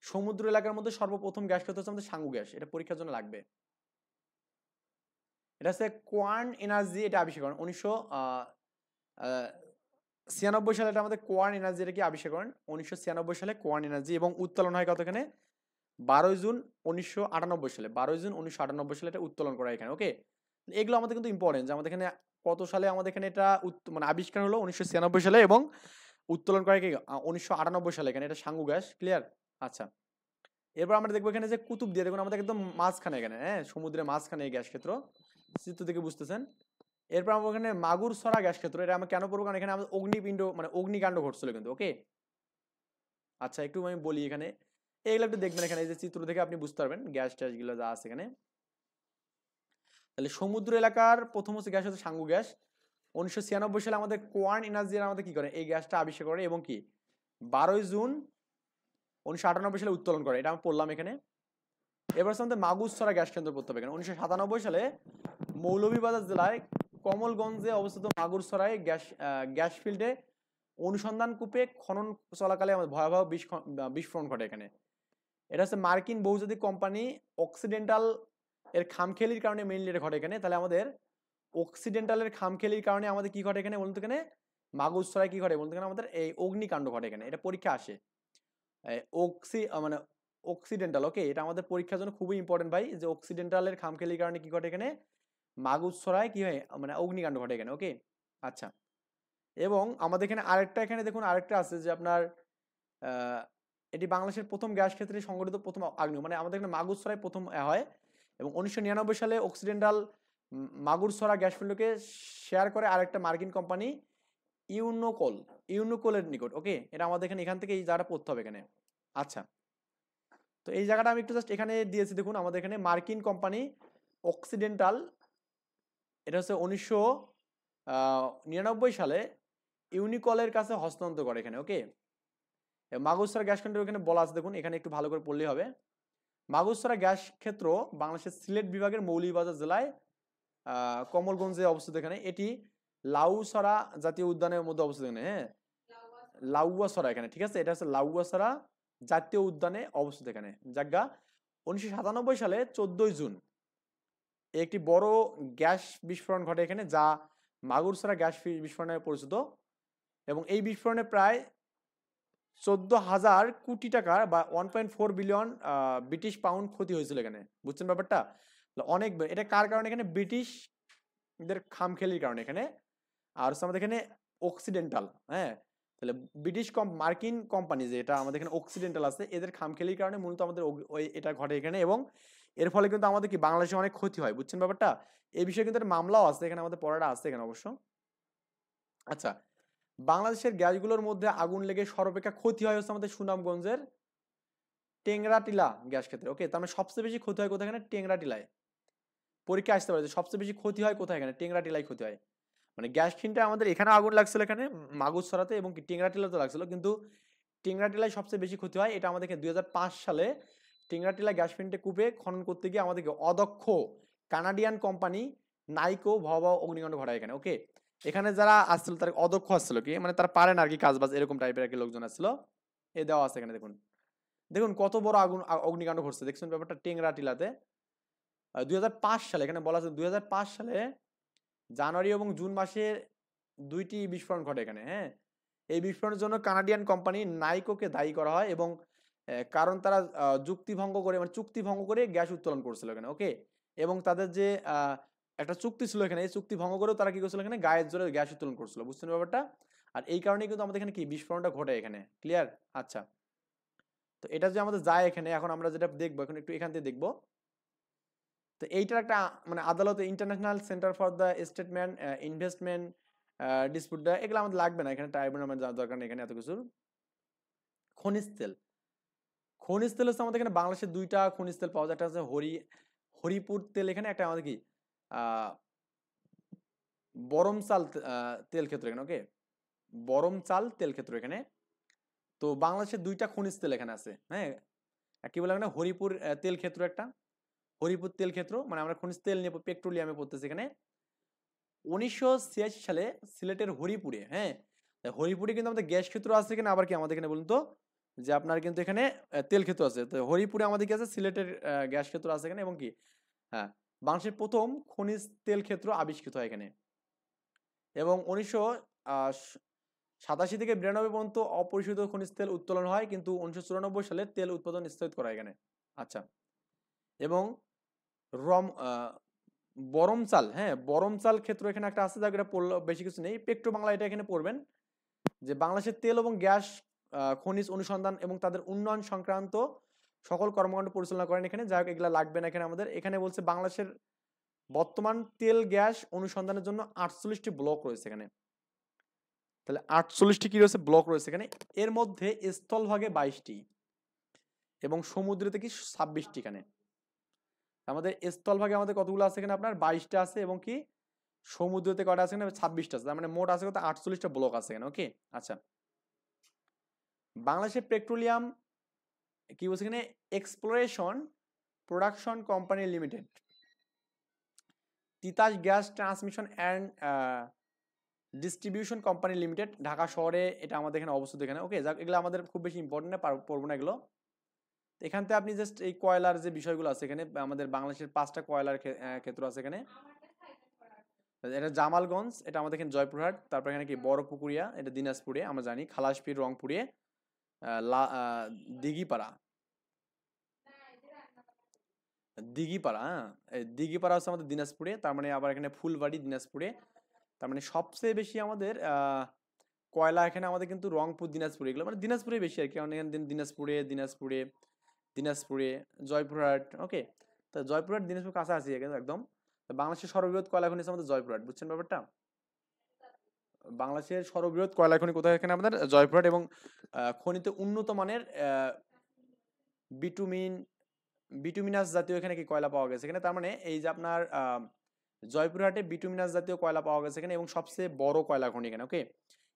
সমুদ্র এলাকার মধ্যে সর্বপ্রথম গ্যাস ক্ষেত্র হচ্ছে আমাদের সাঙ্গু গ্যাস। এটা পরীক্ষার জন্য লাগবে। এটা হচ্ছে কোয়ার্ন এনার্জি, এটা আবিষ্কার করেন 1996 সালে। এটা আমাদের কোয়ার্ন এনার্জি, এটা কি আবিষ্কার করেন 1996 সালে, কোয়ার্ন এনার্জি। এবং উত্তোলন হয় কত, এখানে 12 জুন 1998 সালে। 12 জুন 1998 সালে এটা উত্তোলন করা এখানে। ওকে, এগুলো আমাদের কিন্তু ইম্পর্টেন্ট, যে আমাদের এখানে কত সালে আমাদের এখানে এটা মানে আবিষ্কার হলো 1996 সালে, এবং উত্তোলন করা কি 1998 সালে এখানে। এটা সাঙ্গু গ্যাস। ক্লিয়ার। আচ্ছা, এরপর আমরা দেখবো এখানে যে কুতুবদিয়া, দেখুন আমাদের একদম মাঝখানে এখানে, হ্যাঁ, সমুদ্রের মাঝখানে এই গ্যাস ক্ষেত্র, চিত্র থেকে বুঝতেছেন। এরপর আমরা এখানে মাগুরসরা গ্যাস ক্ষেত্র, এটা আমরা কেন পড়বো, কারণ এখানে আমাদের অগ্নিপিণ্ড মানে অগ্নিকাণ্ড ঘটছিল কিন্তু। ওকে, আচ্ছা, একটু আমি বলি এখানে, এইগুলো একটু দেখবেন এখানে, এই যে চিত্র থেকে আপনি বুঝতে পারবেন গ্যাস ট্যাস গুলো যা আছে এখানে। তাহলে সমুদ্র এলাকার প্রথম হচ্ছে গ্যাস হচ্ছে সাঙ্গু গ্যাস। 1996 সালে আমাদের কোয়ার্ন এনার্জি আমাদের কি করে, এই গ্যাসটা আবিষ্কার করে, এবং কি 12 জুন 1998 সালে উত্তোলন করে। এটা আমি পড়লাম এখানে। এবার আমাদের মাগুরসরা গ্যাস কেন্দ্র পড়তে হবে এখানে। 1997 সালে মৌলভীবাজার জেলায় কমলগঞ্জে অবস্থিত মাগুরসরায় গ্যাস ফিল্ডে অনুসন্ধান কূপে খনন চলাকালে আমাদের ভয়াবহ বিস্ফোরণ ঘটে এখানে। এটা হচ্ছে মার্কিন বহুজাতিক কোম্পানি অক্সিডেন্টাল এর খামখেয়ালির কারণে মেইনলি এটা ঘটে এখানে। তাহলে আমাদের অক্সিডেন্টালের খামখেয়ালির কারণে আমাদের কি ঘটে এখানে বলুন তো, এখানে মাগুরসরায় কি ঘটে বলুন তো, এখানে আমাদের এই অগ্নিকাণ্ড ঘটে এখানে। এটা পরীক্ষা আসে, মানে অক্সিডেন্টাল। ওকে, এটা আমাদের পরীক্ষার জন্য খুবই ইম্পর্টেন্ট ভাই, যে অক্সিডেন্টালের খামখেয়ালির কারণে কি ঘটে এখানে, মাগুরসরায় কি হয়, মানে অগ্নিকাণ্ড ঘটে এখানে। ওকে, আচ্ছা, এবং আমাদের এখানে আরেকটা, এখানে দেখুন আরেকটা আছে যে আপনার এটি বাংলাদেশের প্রথম গ্যাস ক্ষেত্রে সংগঠিত প্রথম আগ্নেয়, মানে আমাদের এখানে মাগুরসরায় প্রথম হয়। এবং 1999 সালে অক্সিডেন্টাল মাগুরসরা গ্যাস ফিল্ডকে শেয়ার করে আরেকটা মার্কিন কোম্পানি ইউনোকোলের নিকট। ওকে, এটা আমাদের এখান থেকে এই জায়গাটা পড়তে হবে এখানে। আচ্ছা, তো এই জায়গাটা আমি একটু জাস্ট এখানে দিয়েছি দেখুন, আমাদের এখানে মার্কিন কোম্পানি অক্সিডেন্টাল, এটা হচ্ছে 1999 সালে ইউনিকলের কাছে হস্তান্তর করে এখানে। ওকে, মাগুরছড়া গ্যাস কেন্দ্র এখানে বলা আছে, দেখুন এখানে একটু ভালো করে পড়লেই হবে। মাগুরছড়া গ্যাস ক্ষেত্র বাংলাদেশের সিলেট বিভাগের মৌলভীবাজার জেলায় কমলগঞ্জে অবস্থিত। এখানে এটি লাউছড়া জাতীয় উদ্যানের মধ্যে অবস্থিত এখানে, হ্যাঁ লাউয়াছড়া এখানে, ঠিক আছে, এটা হচ্ছে লাউয়াছড়া জাতীয় উদ্যানে অবস্থিত এখানে। জায়গা 1997 সালে 14 জুন একটি বড় গ্যাস বিস্ফোরণ ঘটে এখানে, যা মাগুরছড়া গ্যাস বিস্ফোরণ নামে পরিচিত। এবং এই বিস্ফোরণে প্রায় 14,000 কোটি টাকার বা 1.4 বিলিয়ন ব্রিটিশ পাউন্ড ক্ষতি হয়েছিল এখানে, বুঝছেন ব্যাপারটা? অনেক, এটা কার কারণে? এখানে ব্রিটিশদের খামখেয়ালির কারণে এখানে। আর হচ্ছে আমাদের এখানে অক্সিডেন্টাল, হ্যাঁ তাহলে ব্রিটিশ মার্কিন কোম্পানি যে এটা আমাদের এখানে অক্সিডেন্টাল আছে, এদের খামখেয়ালির কারণে মূলত আমাদের ওই এটা ঘটে এখানে। এবং এর ফলে কিন্তু আমাদের কি বাংলাদেশে অনেক ক্ষতি হয়, বুঝছেন ব্যাপারটা? এই বিষয়ে কিন্তু একটা মামলাও আছে এখানে, আমাদের পড়াটা আছে এখানে অবশ্য। আচ্ছা, বাংলাদেশের গ্যাসগুলোর মধ্যে আগুন লেগে সর্বাপেক্ষা ক্ষতি হয় হচ্ছে আমাদের সুনামগঞ্জের টেংরাটিলা গ্যাস ক্ষেত্রে। ওকে, তার মানে সবচেয়ে বেশি ক্ষতি হয় কোথায়? এখানে টেংরাটিলায়। পরীক্ষা আসতে পারে যে সবচেয়ে বেশি ক্ষতি হয় কোথায়? এখানে টেংরাটিলায় ক্ষতি হয়। মানে গ্যাস কিনটা আমাদের এখানে আগুন লাগছিল এখানে মাগুরছড়াতে এবং টেংরাটিলাতে লাগছিল, কিন্তু টেংরাটিলায় সবচেয়ে বেশি ক্ষতি হয়। এটা আমাদেরকে 2005 সালে টেংরাটিলা গ্যাস ফিল্ডে কূপে খনন করতে গিয়ে আমাদেরকে অদক্ষ কানাডিয়ান কোম্পানি নাইকো ভয়াবহ অগ্নিকাণ্ড ঘটায় এখানে। ওকে, এখানে যারা আসছিল তারা অদক্ষ আসছিল, কি মানে তারা পারে না আর কি কাজ বাজ, এরকম টাইপের আর কি লোকজন আসছিল। এ দেওয়া আছে এখানে, দেখুন দেখুন কত বড় আগুন অগ্নিকাণ্ড ঘটছে, দেখছেন ব্যাপারটা? টেংরাটিলাতে 2005 সালে, এখানে বলা আছে 2005 সালে জানুয়ারি এবং জুন মাসে দুইটি বিস্ফোরণ ঘটে এখানে, হ্যাঁ। এই বিস্ফোরণের জন্য কানাডিয়ান কোম্পানি নাইকোকে দায়ী করা হয়, এবং কারণ তারা চুক্তি ভঙ্গ করে, মানে চুক্তি ভঙ্গ করে গ্যাস উত্তোলন করছিল এখানে। ওকে, এবং তাদের যে একটা চুক্তি ছিল এখানে, এই চুক্তি ভঙ্গ করেও তারা কি করছিল এখানে গায়ের জোরে গ্যাস উত্তোলন করছিল, বুঝছেন ব্যাপারটা? আর এই কারণেই কিন্তু আমাদের এখানে কি বিস্ফোরণটা ঘটে এখানে। ক্লিয়ার? আচ্ছা, তো এটা যে আমাদের যায় এখানে, এখন আমরা যেটা দেখবো এখন একটু এখান থেকে দেখবো। তো এইটার একটা মানে আদালতে international centre for the statement investment dispute, এগুলো আমাদের লাগবে না এখানে, ট্রাইব্যুনাল যাওয়ার দরকার নেই এখানে এত কিছু। খনিজ তেল, খনিজ তেল হচ্ছে আমাদের এখানে বাংলাদেশে দুইটা খনিজ তেল পাওয়া যায়, একটা হচ্ছে হরিপুর তেল এখানে, একটা আমাদের কি বরমচাল তেল ক্ষেত্র এখানে। ওকে, বরমচাল তেল ক্ষেত্র এখানে। তো বাংলাদেশে দুইটা খনিজ তেল এখানে আছে, হ্যাঁ কি বলে এখানে হরিপুর তেল ক্ষেত্র একটা, হরিপুর তেল ক্ষেত্র, মানে আমরা খনিজ তেল নিয়ে পেট্রোলিয়ামে পড়তেছি এখানে। 1986 সালে সিলেটের হরিপুরে, হ্যাঁ হরিপুরে কিন্তু আমাদের গ্যাস ক্ষেত্র আছে কিনা, আবার কি আমাদের এখানে বলুন তো, যে আপনার কিন্তু এখানে তেল ক্ষেত্র আছে। তো হরিপুরে আমাদের কি আছে? সিলেটের গ্যাস ক্ষেত্র আছে এখানে, এবং কি হ্যাঁ বাংলাদেশের প্রথম খনিজ তেল ক্ষেত্র আবিষ্কৃত হয় এখানে। এবং 1987 থেকে 92 পর্যন্ত অপরিশোধিত খনিজ তেল উত্তোলন হয়, কিন্তু 1994 সালে তেল উৎপাদন স্থগিত করা হয় এখানে। আচ্ছা, এবং রম বরমচাল, হ্যাঁ বরমচাল ক্ষেত্র এখানে একটা আছে, জায়গাটা পড়লো বেশি কিছু নেই, পেট্রো বাংলা এটা এখানে পড়বেন, যে বাংলাদেশের তেল এবং গ্যাস খনিজ অনুসন্ধান এবং তাদের উন্নয়ন সংক্রান্ত সকল কর্মকাণ্ড পরিচালনা করেন এখানে। যাই হোক এগুলা লাগবে না এখানে আমাদের। এখানে বলছে বাংলাদেশের বর্তমান তেল গ্যাস অনুসন্ধানের জন্য 48টি ব্লক রয়েছে এখানে। তাহলে 48টি কি রয়েছে? ব্লক রয়েছে এখানে। এর মধ্যে স্থলভাগে 22টি এবং সমুদ্রেতে কি 26টি এখানে। আমাদের স্থলভাগে আমাদের কতগুলো আছে এখানে? আপনার 22টা আছে, এবং কি সমুদ্রতে কয়টা আছে এখানে? 26টা আছে। তার মানে মোট আছে কত? 48টা ব্লক আছে এখানে। ওকে, আচ্ছা, বাংলাদেশের পেট্রোলিয়াম কি বলছে এখানে? Exploration production company limited, Titas gas transmission and distribution company limited, Dhaka শহরে এটা আমাদের এখানে অবস্থিত এখানে। ওকে, যাক এগুলো আমাদের খুব বেশি ইম্পর্টেন্ট না, পড়বো না এগুলো। এখান থেকে আপনি জাস্ট এই কয়লার যে বিষয়গুলো আছে এখানে, আমাদের বাংলাদেশের 5টা কয়লার ক্ষেত্র আছে এখানে। এটা জামালগঞ্জ, এটা আমাদের এখানে জয়পুরহাট, তারপর এখানে কি বড়পুকুরিয়া, এটা দিনাজপুরে আমরা জানি, খালাসপীর রংপুরে, দিঘিপাড়া, দিঘিপাড়া, হ্যাঁ দিঘিপাড়া হচ্ছে আমাদের দিনাজপুরে, তার মানে আবার এখানে ফুলবাড়ি দিনাজপুরে। তার মানে সবচেয়ে বেশি আমাদের কয়লা এখানে আমাদের কিন্তু রংপুর দিনাজপুরে, এগুলো মানে দিনাজপুরে বেশি আর কি, অনেক দিনাজপুরে দিনাজপুরে দিনাজপুরে জয়পুরহাট। ওকে, তো জয়পুরহাট দিনাজপুর কাছাকাছি একদম। বাংলাদেশের সর্ববৃহৎ কয়লা খনি আমাদের জয়পুরহাট, বুঝছেন ব্যাপারটা? বাংলাদেশের সর্ববৃহৎ কয়লা খনি কোথায়? এখানে আমাদের জয়পুরহাট। এবং খনিতে উন্নত মানের বিটুমিন বিটুমিনাস জাতীয় এখানে কি কয়লা পাওয়া গেছে এখানে। তার মানে এই যে আপনার জয়পুরহাটে বিটুমিনাস জাতীয় কয়লা পাওয়া গেছে এখানে, এবং সবচেয়ে বড় কয়লা খনি এখানে। ওকে,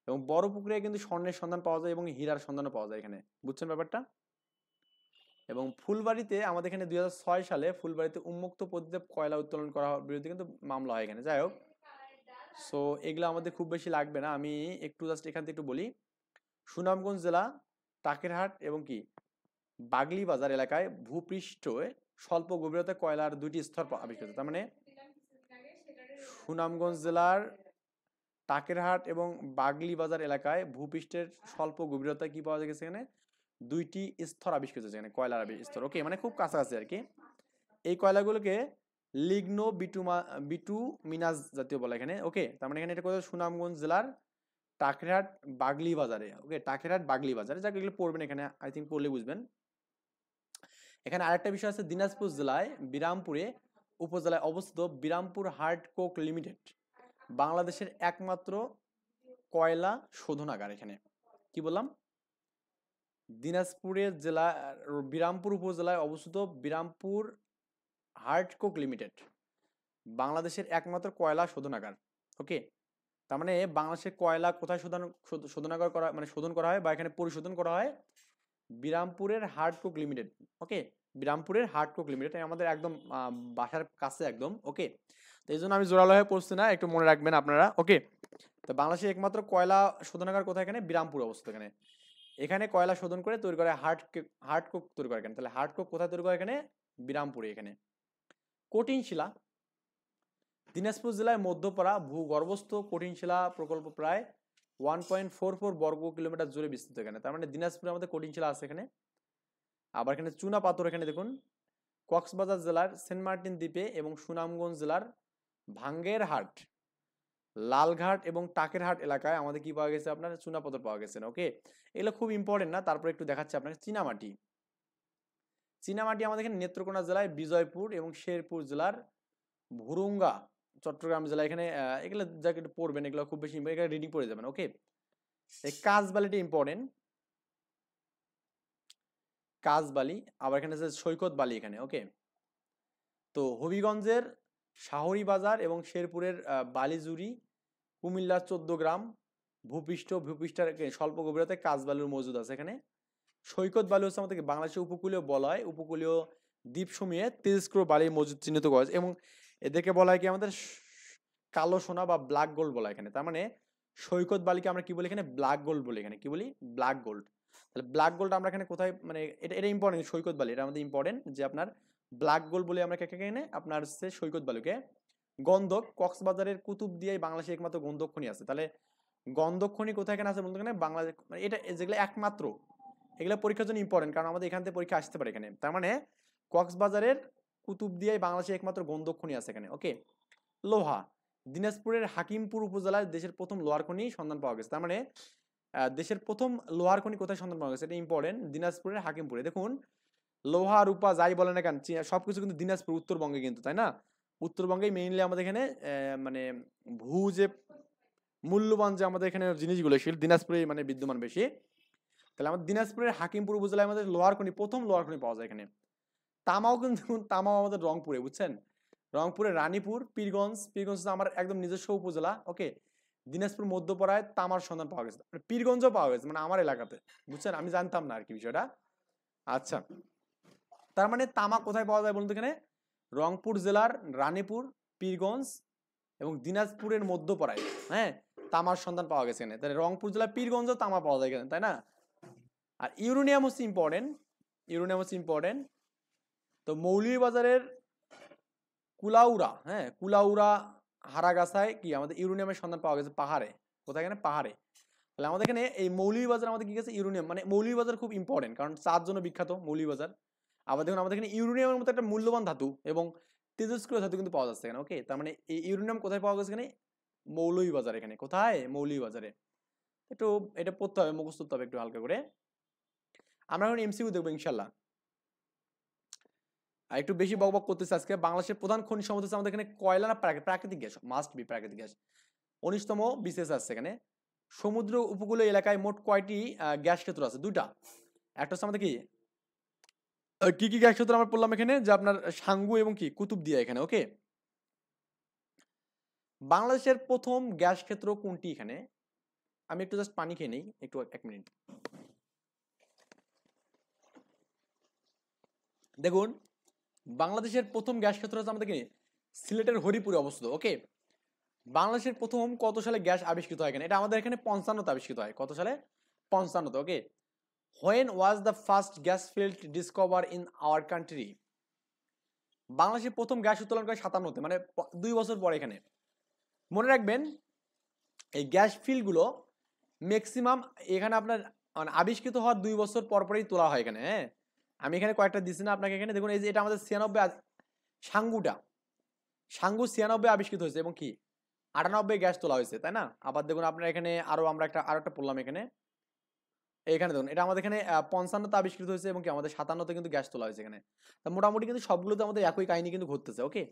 এবং বড় পুকুরে কিন্তু স্বর্ণের সন্ধান পাওয়া যায় এবং হীরার সন্ধানও পাওয়া যায় এখানে, বুঝছেন ব্যাপারটা। এবং ফুলবাড়িতে আমাদের এখানে 2006 সালে ফুলবাড়িতে উন্মুক্ত পদ্ধতিতে কয়লা উত্তোলন করার বিরুদ্ধে কিন্তু মামলা হয় এখানে। যাই হোক, সো এগুলো আমাদের খুব বেশি লাগবে না, আমি একটু জাস্ট এখান থেকে একটু বলি। সুনামগঞ্জ জেলা টাকেরহাট এবং কি বাগলি বাজার এলাকায় ভূপৃষ্ঠে স্বল্প গভীরতা কয়লার 2টি স্তর আবিষ্কৃত। তার মানে সুনামগঞ্জ জেলার টাকেরহাট এবং বাগলি বাজার এলাকায় ভূপৃষ্ঠের স্বল্প গভীরতায় কি পাওয়া গেছে এখানে 2টি স্তর আবিষ্কৃত হয়েছে এখানে, কয়লার স্তর। ওকে, মানে খুব কাছাকাছি আর কি। এই কয়লাগুলোকে লিগনো বিটুমিনাস জাতীয় বলা এখানে। ওকে, তার মানে এখানে এটা কোথায়, সুনামগঞ্জ জেলার টাকেরহাট বাগলি বাজারে। ওকে, টাকেরহাট বাগলি বাজারে, যাকে এগুলো পড়বেন এখানে, আই থিঙ্ক পড়লে বুঝবেন। এখানে আরেকটা বিষয় আছে, দিনাজপুর জেলায় বিরামপুরে উপজেলায় অবস্থিত বিরামপুর হার্ড কোক লিমিটেড বাংলাদেশের একমাত্র কয়লা শোধনাগার। এখানে কি বললাম, দিনাজপুরের জেলা বিরামপুর উপজেলায় অবস্থিত বিরামপুর হার্ড কোক লিমিটেড বাংলাদেশের একমাত্র কয়লা শোধনাগার। ওকে, তার মানে বাংলাদেশের কয়লা কোথায় শোধনাগার করা, মানে শোধন করা হয় বা এখানে পরিশোধন করা হয়, বিরামপুরের হার্ড কোক লিমিটেড। ওকে, বিরামপুরের হার্ড কোক লিমিটেড আমাদের একদম বাসার কাছে একদম। ওকে, তো এই জন্য আমি জোরালো হয়ে পড়ছি না, একটু মনে রাখবেন আপনারা। ওকে, তো বাংলাদেশের একমাত্র কয়লা শোধনাগার কোথায়, এখানে বিরামপুর অবস্থিত। এখানে এখানে কয়লা শোধন করে তৈরি করে হার্ড কোক তৈরি করে এখানে। তাহলে হার্ড কোক কোথায় তৈরি করে, এখানে বিরামপুরে। এখানে কঠিন শিলা, দিনাজপুর জেলায় মধ্যপাড়া ভূগর্ভস্থ কঠিন শিলা প্রকল্প প্রায় 1.44 বর্গ কিলোমিটার জুড়ে বিস্তৃত এখানে। তার মানে দিনাজপুরে আমাদের কঠিন শিলা আছে এখানে। আবার এখানে চুনা পাথর, এখানে দেখুন কক্সবাজার জেলার সেন্ট মার্টিন দ্বীপে এবং সুনামগঞ্জ জেলার ভাঙ্গেরহাট, লালঘাট এবং টাকেরহাট এলাকায় আমাদের কি পাওয়া গেছে, আপনার চুনা পাথর পাওয়া গেছে। ওকে, এগুলো খুব ইম্পর্টেন্ট না, তারপরে একটু দেখাচ্ছে আপনাকে। চীনামাটি, চীনামাটি আমাদের এখানে নেত্রকোনা জেলায় বিজয়পুর এবং শেরপুর জেলার ভুরুঙ্গা চট্টগ্রাম জেলা। এখানে এগুলো যাকে একটু পড়বেন, এগুলো খুব বেশি এখানে রিডিং পড়ে যাবেন। ওকে, এই কাজবালিটা ইম্পর্টেন্ট, কাজবালি। আবার এখানে আছে সৈকত বালি এখানে। ওকে, তো হবিগঞ্জের শাহরি বাজার এবং শেরপুরের বালিজুরি, কুমিল্লার 14 গ্রাম ভূপৃষ্ঠের স্বল্প গভীরতায় কাজবালুর মজুদ আছে এখানে। সৈকত বালি হচ্ছে আমাদের বাংলাদেশের উপকূলীয় বলয়, উপকূলীয় দ্বীপসমূহে তেজস্ক্রিয় বালির মজুদ চিহ্নিত করা হয় এবং এদেরকে বলা হয় কি আমাদের কালো সোনা বা ব্ল্যাক গোল্ড বলা এখানে। তার মানে সৈকত বালিকে আমরা কি বলি এখানে, ব্ল্যাক গোল্ড বলি এখানে। কি বলি, ব্ল্যাক গোল্ড। তাহলে ব্ল্যাক গোল্ড আমরা এখানে কোথায়, মানে এটা ইম্পর্টেন্ট, সৈকত বালি এটা আমাদের ইম্পর্টেন্ট, যে আপনার ব্ল্যাক গোল্ড বলে আমরা এখানে আপনার হচ্ছে সৈকত বালিকে। গন্ধক, কক্সবাজারের কুতুবদিয়ায় বাংলাদেশের একমাত্র গন্ধক খনি আছে। তাহলে গন্ধক খনি কোথায় এখানে আছে বলতে, এখানে বাংলাদেশ, মানে এটা যেগুলো একমাত্র, এগুলো পরীক্ষার জন্য ইম্পর্টেন্ট, কারণ আমাদের এখান থেকে পরীক্ষা আসতে পারে এখানে। তার মানে কক্সবাজারের কুতুবদিয়ায় বাংলাদেশের একমাত্র গন্ধক খনি আছে এখানে। ওকে, লোহা, দিনাজপুরের হাকিমপুর উপজেলায় দেশের প্রথম লোহার খনি সন্ধান পাওয়া গেছে। তার মানে দেশের প্রথম লোহার খনি কোথায় সন্ধান পাওয়া গেছে, এটা ইম্পর্টেন্ট, দিনাজপুরের হাকিমপুরে। দেখুন লোহা রূপা যাই বলে না কেন, সবকিছু কিন্তু দিনাজপুর উত্তরবঙ্গে কিন্তু, তাই না? উত্তরবঙ্গেই মেইনলি আমাদের এখানে মানে যে মূল্যবান যে আমাদের এখানে জিনিসগুলো সেগুলো দিনাজপুরে মানে বিদ্যমান বেশি। তাহলে আমাদের দিনাজপুরের হাকিমপুর উপজেলায় আমাদের লোহার খনি, প্রথম লোহার খনি পাওয়া যায় এখানে। তামাও কিন্তু, তামাও আমাদের রংপুরে, বুঝছেন, রংপুরে রানীপুর, পীরগঞ্জ আমার একদম নিজস্ব উপজেলা। ওকে, দিনাজপুর মধ্যপাড়ায় তামার সন্ধান পাওয়া গেছে, পীরগঞ্জও পাওয়া গেছে, মানে আমার এলাকাতে, বুঝছেন, আমি জানতাম না আর কি বিষয়টা। আচ্ছা, তার মানে তামা কোথায় পাওয়া যায় বলুন তো, এখানে রংপুর জেলার রানীপুর, পীরগঞ্জ এবং দিনাজপুরের মধ্যপাড়ায়, হ্যাঁ, তামার সন্ধান পাওয়া গেছে এখানে। তাহলে রংপুর জেলার পীরগঞ্জও তামা পাওয়া যায় এখানে, তাই না? আর ইউরেনিয়াম হচ্ছে ইম্পর্টেন্ট, তো মৌলভীবাজারের কুলাউড়া, হ্যাঁ, কুলাউড়া হারাগাছায় কি আমাদের ইউরেনিয়ামের সন্ধান পাওয়া গেছে পাহাড়ে। কোথায়, এখানে পাহাড়ে। তাহলে আমাদের এখানে এই মৌলভীবাজার আমাদের কি গেছে ইউরেনিয়াম, মানে মৌলভীবাজার খুব ইম্পর্টেন্ট, কারণ চার জন্য বিখ্যাত মৌলভীবাজার। আবার দেখুন আমাদের এখানে ইউরেনিয়ামের মতো একটা মূল্যবান ধাতু এবং তেজস্ক্রিয় ধাতু কিন্তু পাওয়া যাচ্ছে এখানে। ওকে, তার মানে এই ইউরেনিয়াম কোথায় পাওয়া গেছে, এখানে মৌলভীবাজার। এখানে কোথায়, মৌলভীবাজারে। একটু এটা পড়তে হবে, মুখস্থ করতে হবে একটু হালকা করে। আমরা এখন এমসিকিউ দেখবো ইনশাল্লাহ। আর একটু বেশি বকবক করতেছে আজকে। বাংলাদেশের প্রধান খনিজ সম্পদ হচ্ছে আমাদের এখানে কয়লা না প্রাকৃতিক গ্যাস, মাস্ট বি প্রাকৃতিক গ্যাস। 19তম বিসিএস আছে এখানে। সমুদ্র উপকূলীয় এলাকায় মোট কয়টি গ্যাস ক্ষেত্র আছে? দুইটা। একটা হচ্ছে আমাদের কি কি গ্যাস ক্ষেত্র আমরা পড়লাম এখানে, যে আপনার সাঙ্গু এবং কি কুতুবদিয়া এখানে। ওকে, বাংলাদেশের প্রথম গ্যাস ক্ষেত্র কোনটি এখানে? আমি একটু জাস্ট পানি খেয়ে নেই, একটু 1 মিনিট। দেখুন বাংলাদেশের প্রথম গ্যাস ক্ষেত্র হচ্ছে আমাদের কি সিলেটের হরিপুরে অবস্থিত। ওকে, বাংলাদেশের প্রথম কত সালে গ্যাস আবিষ্কৃত হয় এখানে? এটা আমাদের এখানে 55তে আবিষ্কৃত হয়। কত সালে? 55তে। Okay, when was the first gas field discover in our country? বাংলাদেশের প্রথম গ্যাস উত্তোলন করে 57তে, মানে 2 বছর পরে। এখানে মনে রাখবেন এই গ্যাস ফিল্ডগুলো ম্যাক্সিমাম এখানে আপনার মানে আবিষ্কৃত হওয়ার 2 বছর পর পরই তোলা হয় এখানে। হ্যাঁ, আমি এখানে কয়েকটা দিচ্ছি না আপনাকে। এখানে দেখুন এই যে এটা আমাদের 96 সাঙ্গুটা, সাঙ্গু 96 আবিষ্কৃত হয়েছে এবং কি 98 গ্যাস তোলা হয়েছে, তাই না? আবার দেখুন আপনার এখানে আমরা আরেকটা পড়লাম এখানে। এখানে দেখুন এটা আমাদের এখানে 55তে আবিষ্কৃত হয়েছে এবং কি আমাদের 57তে কিন্তু গ্যাস তোলা হয়েছে এখানে। তা মোটামুটি কিন্তু সবগুলোতে আমাদের একই কাহিনী কিন্তু ঘটতেছে। Okay,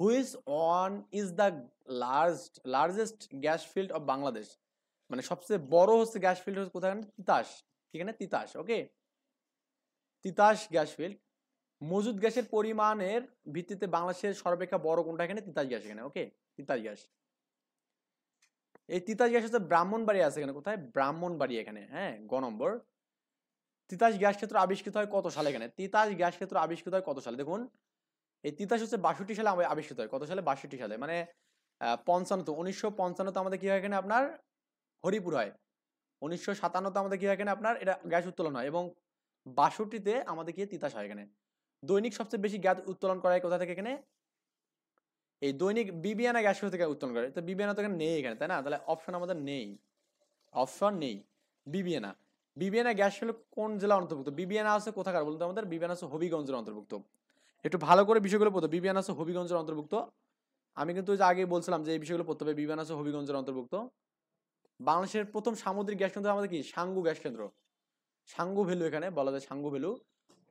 which one is the largest gas field of Bangladesh? মানে সবচেয়ে বড় হচ্ছে গ্যাস ফিল্ড হচ্ছে কোথায়? তিতাস। এখানে তিতাস। ওকে, তিতাস গ্যাস ফিল্ড। মজুদ গ্যাসের পরিমাণের ভিত্তিতে বাংলাদেশের সর্বাপেক্ষা বড় কোনটা? এখানে তিতাস গ্যাস। এখানে ওকে, তিতাস গ্যাস। এই তিতাস গ্যাস হচ্ছে ব্রাহ্মণবাড়িয়া আছে এখানে। কোথায়? ব্রাহ্মণবাড়িয়া এখানে। হ্যাঁ, গ নম্বর। তিতাস গ্যাস ক্ষেত্র আবিষ্কৃত হয় কত সালে? এখানে তিতাস গ্যাস ক্ষেত্র আবিষ্কৃত হয় কত সালে? দেখুন এই তিতাস হচ্ছে 62 সালে আবিষ্কৃত হয়। কত সালে? 62 সালে। মানে 1955 আমাদের কি হয় এখানে আপনার হরিপুর হয়। 1957 আমাদের কি হয় এখানে আপনার এটা গ্যাস উত্তোলন হয় এবং 62তে আমাদের কি তিতাস হয় এখানে। দৈনিক সবচেয়ে বেশি গ্যাস উত্তোলন করা হয় কোথা থেকে? এখানে এই দৈনিক বিবিয়ানা গ্যাস থেকে উত্তোলন করে। তো বিবিয়ানা তো এখানে নেই এখানে, তাই না? তাহলে অপশন আমাদের নেই, অপশন নেই। বিবিয়ানা, বিবিয়ানা গ্যাস হলো কোন জেলা অন্তর্ভুক্ত? বিবিয়ানা আছে কোথাকার বলতে আমাদের? বিবিয়ানা আছে হবিগঞ্জের অন্তর্ভুক্ত। একটু ভালো করে বিষয়গুলো পড়তে। বিবিয়ানা আছে হবিগঞ্জের অন্তর্ভুক্ত। আমি কিন্তু আগেই বলছিলাম যে এই বিষয়গুলো পড়তে হবে। বিবিয়ানা আছে হবিগঞ্জের অন্তর্ভুক্ত। বাংলাদেশের প্রথম সামুদ্রিক গ্যাস কেন্দ্র আমাদের কি? সাঙ্গু গ্যাস কেন্দ্র। সাঙ্গু ভ্যালু এখানে বলা যায় Sangu valley.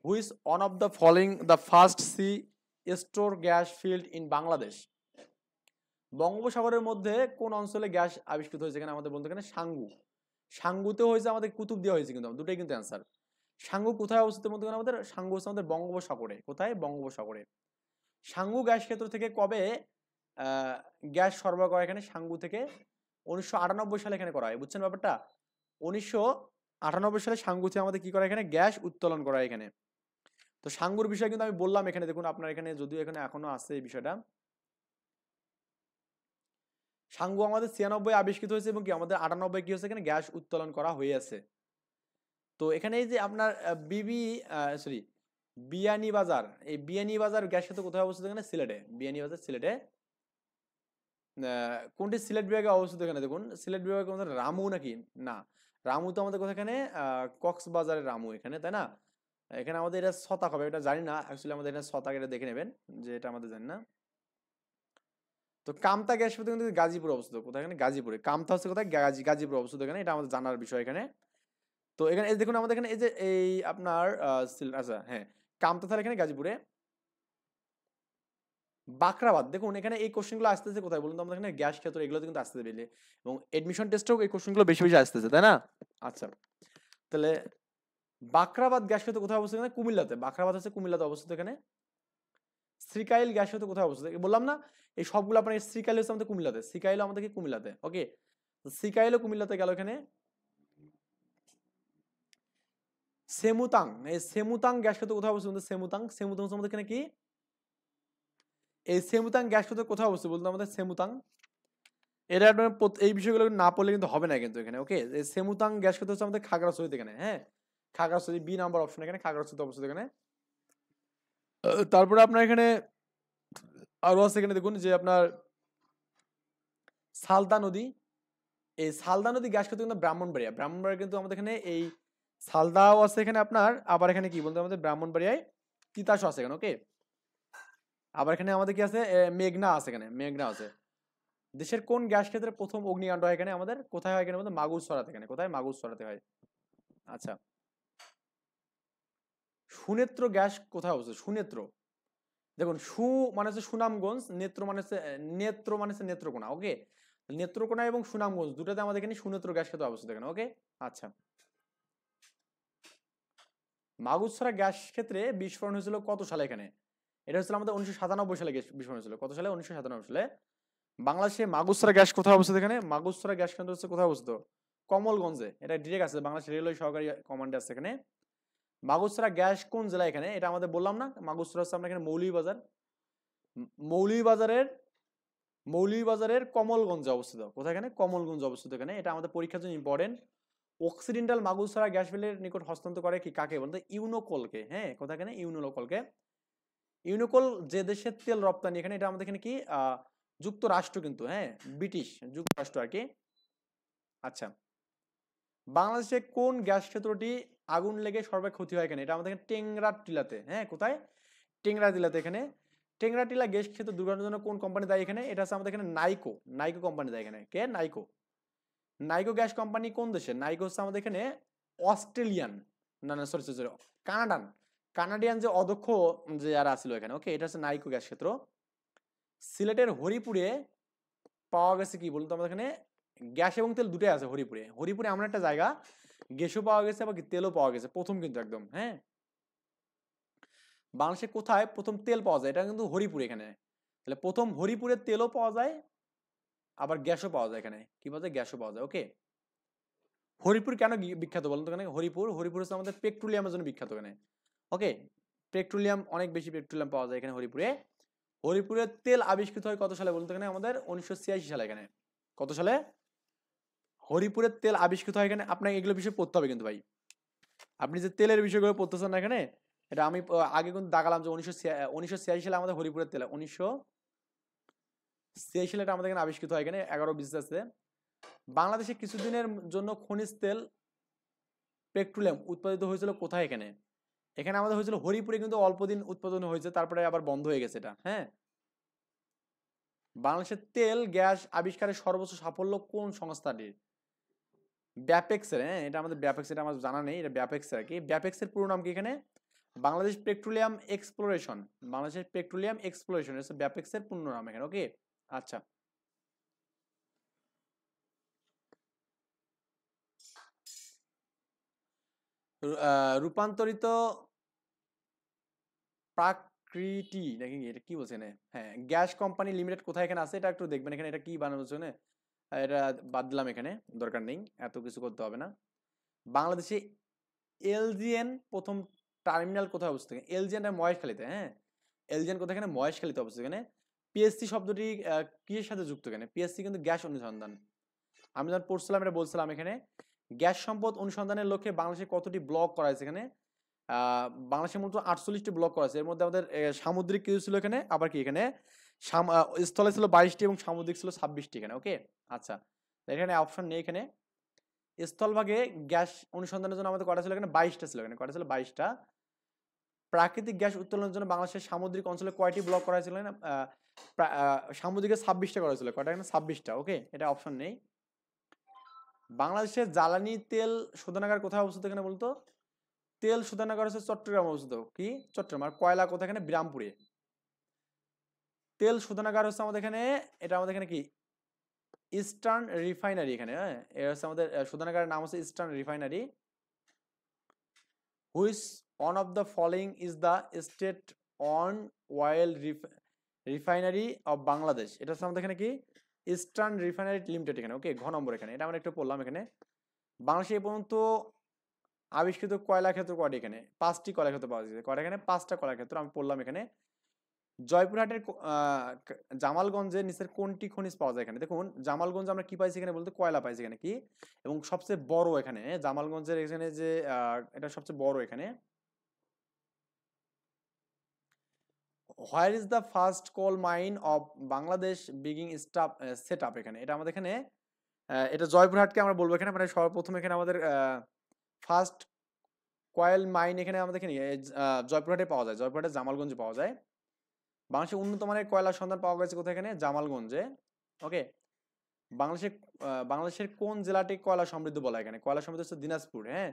Which one of the following the first sea store gas field in Bangladesh? বঙ্গোপসাগরের মধ্যে কোন অঞ্চলে গ্যাস আবিষ্কৃত হয়েছে? এখানে আমাদের বলতে এখানে সাঙ্গু। সাঙ্গুতে হয়েছে আমাদের কুতুব দেওয়া হয়েছে কিন্তু দুটাই কিন্তু অ্যান্সার। সাঙ্গু কোথায় অবস্থিত বলতে গেলে আমাদের? সাঙ্গু হচ্ছে আমাদের বঙ্গোপসাগরে। কোথায়? বঙ্গোপসাগরে। সাঙ্গু গ্যাস ক্ষেত্র থেকে কবে গ্যাস সরবরাহ করা? এখানে সাঙ্গু থেকে 1998 সালে এখানে করা হয়। বুঝছেন ব্যাপারটা? 1998 সালে সাঙ্গু থেকে আমাদের কি করা? এখানে গ্যাস উত্তোলন করা এখানে। তো সাঙ্গুর বিষয় কিন্তু আমি বললাম এখানে। দেখুন আপনার এখানে যদিও এখানে এখনো আছে এই বিষয়টা। সাঙ্গু আমাদের 96 আবিষ্কৃত হয়েছে এবং কি আমাদের 98 কি হচ্ছে? এখানে গ্যাস উত্তোলন করা হয়েছে। তো এখানে এই যে আপনার সরি বিয়ানীবাজার, এই বিয়ানীবাজার গ্যাস ক্ষেত্র কোথায় অবস্থিত? এখানে সিলেটে। বিয়ানীবাজার সিলেটে। কোনটি সিলেট বিভাগে অবস্থিত? এখানে দেখুন সিলেট বিভাগে আমাদের রামু নাকি না, রামু তো আমাদের কোথায়? এখানে কক্সবাজারের রামু এখানে, তাই না? এখানে আমাদের এটা ছতাক হবে, এটা জানি না অ্যাকচুয়ালি। আমাদের এখানে ছতাক, এটা দেখে নেবেন যে এটা আমাদের জানি না। তো কামতা গ্যাস ক্ষেত্র কিন্তু গাজীপুর অবস্থিত। কোথায়? এখানে গাজীপুরে। কামতা হচ্ছে কোথায়? গাজীপুর অবস্থিত এখানে। এটা আমাদের জানার বিষয় এখানে। তো এখানে এই দেখুন আমাদের এখানে এই যে এই আপনার আচ্ছা হ্যাঁ, কামতা তাহলে এখানে গাজীপুরে। বাখরাবাদ, দেখুন এখানে এই কোশ্চেনগুলো আসতেছে কোথায় বলুন তো? আমাদের এখানে গ্যাস ক্ষেত্র এগুলো কিন্তু আসতেছে বেলে, এবং এডমিশন টেস্টেও এই কোশ্চেনগুলো বেশি বেশি আসতেছে, তাই না? আচ্ছা, তাহলে বাখরাবাদ গ্যাস ক্ষেত্র কোথায় অবস্থিত? এখানে কুমিল্লাতে। বাখরাবাদ হচ্ছে কুমিল্লাতে অবস্থিত এখানে। শ্রীকাইল গ্যাস ক্ষেত্র কোথায় অবস্থিত? বললাম না এই সবগুলো আপনার। শ্রীকাইল হচ্ছে আমাদের কুমিল্লাতে। শ্রীকাইল আমাদের কি কুমিল্লাতে। ওকে, শ্রীকাইলও কুমিল্লাতে গেল এখানে। সেমুতাং, এই সেমুতাং গ্যাস ক্ষেত্র কোথায় অবস্থিত? সেমুতাং, সেমুতাং হচ্ছে আমাদের এখানে কি? এই সেমুতাং গ্যাস ক্ষেত্র কোথায় অবস্থিত বলতে আমাদের? সেমুতাং, এটা আপনার এই বিষয়গুলো না পড়লে কিন্তু হবে না কিন্তু এখানে। ওকে, এই সেমুতাং গ্যাস ক্ষেত্র হচ্ছে আমাদের খাগড়াছড়িতে এখানে। হ্যাঁ, খাগড়াছড়ি বি নাম্বার অপশন এখানে খাগড়াছড়িতে অবস্থিত এখানে। তারপরে আপনার এখানে আরো আছে এখানে দেখুন যে আপনার সালদা নদী। এই সালদা নদী গ্যাস ক্ষেত্র কিন্তু ব্রাহ্মণবাড়িয়া। ব্রাহ্মণবাড়িয়া কিন্তু আমাদের এখানে এই সালদাও আছে এখানে আপনার। আবার এখানে কি বলতে আমাদের ব্রাহ্মণবাড়িয়ায় তিতাসও আছে এখানে। ওকে, আবার এখানে আমাদের কি আছে? মেঘনা আছে এখানে, মেঘনা আছে। দেশের কোন গ্যাস ক্ষেত্রে প্রথম অগ্নিকাণ্ড হয় এখানে আমাদের? কোথায় হয় এখানে? আমাদের মাগুরছড়াতে এখানে। কোথায়? মাগুরছড়াতে হয়। আচ্ছা, সুনেত্র গ্যাস কোথায় অবস্থিত? সুনেত্র, দেখুন সু মানে হচ্ছে সুনামগঞ্জ, নেত্র মানে হচ্ছে নেত্রকোনা। ওকে, নেত্রকোনা এবং সুনামগঞ্জ দুটাতে আমাদের এখানে সুনেত্র গ্যাস ক্ষেত্র অবস্থিত এখানে। ওকে, আচ্ছা, মাগুরছড়া গ্যাস ক্ষেত্রে বিস্ফোরণ হয়েছিল কত সালে এখানে? এটা হচ্ছিল আমাদের 1997 সালে বিস্ফোরণ হয়েছিল। কত সালে? 1997 সালে। বাংলাদেশে মাগুসরা গ্যাস কোথায় অবস্থিত? এখানে মাগুসরা গ্যাস কেন্দ্র হচ্ছে কোথায় অবস্থিত? কমলগঞ্জে। এটা ডিরেক্ট আছে, বাংলাদেশ রেলওয়ে সহকারী কমান্ডে আছে এখানে। মাগুসরা গ্যাস কোন জেলা? এখানে এটা আমাদের বললাম না, মাগুসরা হচ্ছে আমরা এখানে মৌলভীবাজার। মৌলভীবাজারের মৌলভীবাজারের কমলগঞ্জে অবস্থিত। কোথায়? এখানে কমলগঞ্জ অবস্থিত এখানে। এটা আমাদের পরীক্ষার জন্য ইম্পর্টেন্ট। অক্সিডেন্টাল মাগুসরা গ্যাস ফিল্ডের নিকট হস্তান্তর করে কি কাকে বলতে? ইউনোকলকে। হ্যাঁ, কোথায়? এখানে ইউনোকলকে। ইউনোকল যে দেশের তেল রপ্তানি, এখানে এটা আমাদের এখানে কি যুক্তরাষ্ট্র কিন্তু, হ্যাঁ, ব্রিটিশ যুক্তরাষ্ট্র আর কি। আচ্ছা, বাংলাদেশে কোন গ্যাস ক্ষেত্রটি আগুন লেগে সর্বাধিক ক্ষতি হয়? এখানে এটা আমাদের এখানে টেংরাটিলাতে। হ্যাঁ, কোথায়? টেংরাটিলাতে। এখানে টেংরাটিলা গ্যাস ক্ষেত্র দুর্ঘটনার জন্য কোন কোম্পানি দায়ী? এখানে এটা আছে আমাদের এখানে নাইকো। নাইকো কোম্পানি দায়ী এখানে। কে? নাইকো। নাইকো গ্যাস কোম্পানি কোন দেশে? নাইকো হচ্ছে আমাদের এখানে অস্ট্রেলিয়ান, না না সরি সরি কানাডান, কানাডিয়ান যে অধ্যক্ষ যে যারা আছিল এখানে। ওকে, এটা হচ্ছে নাইকো গ্যাস ক্ষেত্র। সিলেটের হরিপুরে পাওয়া গেছে কি বলুন তো আমাদের এখানে? গ্যাস এবং তেল দুটোই আছে হরিপুরে। হরিপুরে এমন একটা জায়গা, গ্যাসও পাওয়া গেছে আবার তেলও পাওয়া গেছে, প্রথম কিন্তু একদম। হ্যাঁ, বাংলাদেশে কোথায় প্রথম তেল পাওয়া যায়? এটা কিন্তু হরিপুরে এখানে। তাহলে প্রথম হরিপুরে তেলও পাওয়া যায় আবার গ্যাসও পাওয়া যায় এখানে। কি পাওয়া যায়? গ্যাসও পাওয়া যায়। ওকে, হরিপুর কেন বিখ্যাত বলুন তো? এখানে হরিপুর হচ্ছে আমাদের পেট্রোলিয়ামের জন্য বিখ্যাত এখানে। ওকে, পেট্রোলিয়াম, অনেক বেশি পেট্রোলিয়াম পাওয়া যায় এখানে হরিপুরে। হরিপুরের তেল আবিষ্কৃত হয় কত সালে বলুন তো? এখানে আমাদের 1986 সালে। এখানে কত সালে হরিপুরের তেল আবিষ্কৃত হয়? এখানে আপনাকে এগুলো বিষয় পড়তে হবে কিন্তু ভাই। আপনি যে তেলের বিষয়গুলো পড়তেছেন না এখানে, এটা আমি আগে কিন্তু দাগালাম যে 1986 সালে আমাদের হরিপুরের তেল, 1986 সালে এটা আমাদের এখানে আবিষ্কৃত হয়। এখানে 11 বিশ আছে। বাংলাদেশে কিছুদিনের জন্য খনিজ তেল পেট্রোলিয়াম উৎপাদিত হয়েছিল কোথায়? এখানে এখানে আমাদের হয়েছিল হরিপুরে, কিন্তু অল্প দিন উৎপাদন হয়েছে, তারপরে আবার বন্ধ হয়ে গেছে এটা। হ্যাঁ, বাংলাদেশের তেল গ্যাস আবিষ্কারের সর্বোচ্চ সাফল্য কোন সংস্থাটির? ব্যাপেক্সের। হ্যাঁ, এটা আমাদের ব্যাপেক্স, এটা আমার জানা নেই, এটা ব্যাপেক্সের আর কি। ব্যাপেক্সের পুরো নাম কি? এখানে বাংলাদেশ পেট্রোলিয়াম এক্সপ্লোরেশন। বাংলাদেশের পেট্রোলিয়াম এক্সপ্লোরেশন হচ্ছে ব্যাপেক্সের পূর্ণ নাম এখানে। ওকে, আচ্ছা, রূপান্তরিত প্রাকৃতি নাকি এটা কি বলছেন? হ্যাঁ, গ্যাস কোম্পানি লিমিটেড কোথায়? এখানে আছে, এটা একটু দেখবেন এখানে। এটা কি বানানোর জন্য? এটা বাদ দিলাম এখানে, দরকার নেই, এত কিছু করতে হবে না। বাংলাদেশে এলজিএন প্রথম টার্মিনাল কোথায় অবস্থিত? এলজিএন মহেশখালীতে। হ্যাঁ, এলজিএন কোথায়? এখানে মহেশখালীতে অবস্থিত। এখানে পিএসসি শব্দটি কিসের সাথে যুক্ত? এখানে পিএসসি কিন্তু গ্যাস অনুসন্ধান। আমি যখন পড়ছিলাম এটা বলছিলাম এখানে গ্যাস সম্পদ অনুসন্ধানের লক্ষ্যে বাংলাদেশে কতটি ব্লক করা হয়েছে? এখানে বাংলাদেশের মূলত 48টি ব্লক করা আছে। এর মধ্যে আমাদের সামুদ্রিক কিছু ছিল এখানে, আবার কি এখানে স্থলে ছিল 22টি এবং সামুদ্রিক ছিল 26টি এখানে। ওকে, আচ্ছা, এখানে অপশন নেই এখানে। স্থলভাগে গ্যাস অনুসন্ধানের জন্য আমাদের কটা ছিল? এখানে 22টা ছিল। এখানে কটা ছিল? 22টা। প্রাকৃতিক গ্যাস উত্তোলনের জন্য বাংলাদেশের সামুদ্রিক অঞ্চলে কয়টি ব্লক করা হয়েছিল? সামুদ্রিকে 26টা করা হয়েছিল। কয়টা? এখানে 26টা। ওকে, এটা অপশন নেই। বাংলাদেশের জ্বালানি তেল শোধনাগার কোথায় অবস্থিত? এখানে বলতো তেল শোধনাগার হচ্ছে চট্টগ্রাম অবস্থিত। কি? চট্টগ্রাম। আর কয়লা কোথায়? এখানে বিরামপুরে। তেল শোধনাগার হচ্ছে আমাদের এখানে, এটা আমাদের এখানে কি ইস্টার্ন রিফাইনারি এখানে। হ্যাঁ, এটা হচ্ছে আমাদের শোধনাগারের নাম হচ্ছে eastern refinery. Which one of the following is the state on oil refinery of Bangladesh? এটা হচ্ছে আমাদের এখানে কি ইস্টার্ন রিফাইনারি লিমিটেড এখানে। ওকে, ঘ নম্বর এখানে। এটা আমরা একটু পড়লাম এখানে। বাংলাদেশে এই পর্যন্ত আবিষ্কৃত কয়লা ক্ষেত্র কয়টি? এখানে 5টি কয়লা ক্ষেত্র পাওয়া যাচ্ছে। কয়টা? এখানে 5টা কয়লা ক্ষেত্র আমি পড়লাম এখানে। জয়পুরহাটের জামালগঞ্জের নিচের কোনটি খনিজ পাওয়া যায়? এখানে দেখুন জামালগঞ্জ আমরা কি পাইছি? এখানে বলতে কয়লা পাইছি এখানে। কি এবং সবচেয়ে বড় এখানে জামালগঞ্জের এখানে যে এটা সবচেয়ে বড় এখানে। Where is the first coal mine of Bangladesh begin stuff set up? এখানে এটা আমাদের এখানে এটা জয়পুরহাটকে আমরা বলবো এখানে। মানে সর্বপ্রথম এখানে আমাদের ফার্স্ট কয়েল মাইন এখানে আমাদের এখানে জয়পুরহাটে পাওয়া যায়। জয়পুরহাটে জামালগঞ্জে পাওয়া যায়। বাংলাদেশের উন্নত মানের কয়লার সন্ধান পাওয়া গেছে কোথায়? এখানে জামালগঞ্জে। ওকে, বাংলাদেশের কোন জেলাটি কয়লা সমৃদ্ধ বলা? এখানে কয়লা সমৃদ্ধ হচ্ছে দিনাজপুর। হ্যাঁ,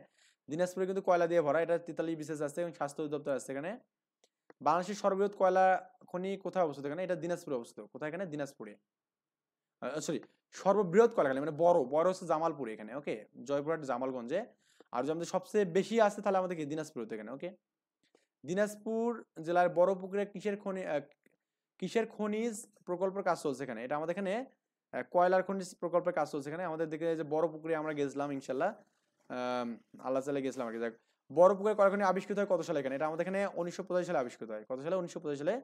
দিনাজপুরে কিন্তু কয়লা দিয়ে ভরা। এটা 43 বিশেষ আছে এবং স্বাস্থ্য অধিদপ্তর আছে এখানে। বাংলাদেশের সর্ববৃহৎ কয়লা খনি কোথায় অবস্থিত? এখানে এটা দিনাজপুরে অবস্থিত। কোথায়? এখানে দিনাজপুরে। সরি, সর্ববৃহৎ কয়লা খনি মানে বড় বড় হচ্ছে জামালপুরে এখানে। ওকে, জয়পুরহাট জামালগঞ্জে। আর যদি আমাদের সবচেয়ে বেশি আছে তাহলে আমাদের কি দিনাজপুর এখানে। ওকে, দিনাজপুর জেলার বড় পুকুরে কিসের খনি কিসের খনিজ প্রকল্পের কাজ চলছে এখানে? এটা আমাদের এখানে কয়লার খনিজ প্রকল্পের কাজ চলছে এখানে। আমাদের দিকে যে বড় পুকুরে আমরা গেছিলাম ইনশাল্লাহ, আল্লাহ চালে গেছিলাম আর কি। যাক, বড় পুকুরে কয়লা খনি আবিষ্কৃত হয় কত সালে এখানে? এটা আমাদের এখানে 1985 সালে আবিষ্কৃত হয়। কত সালে? 1985 সালে।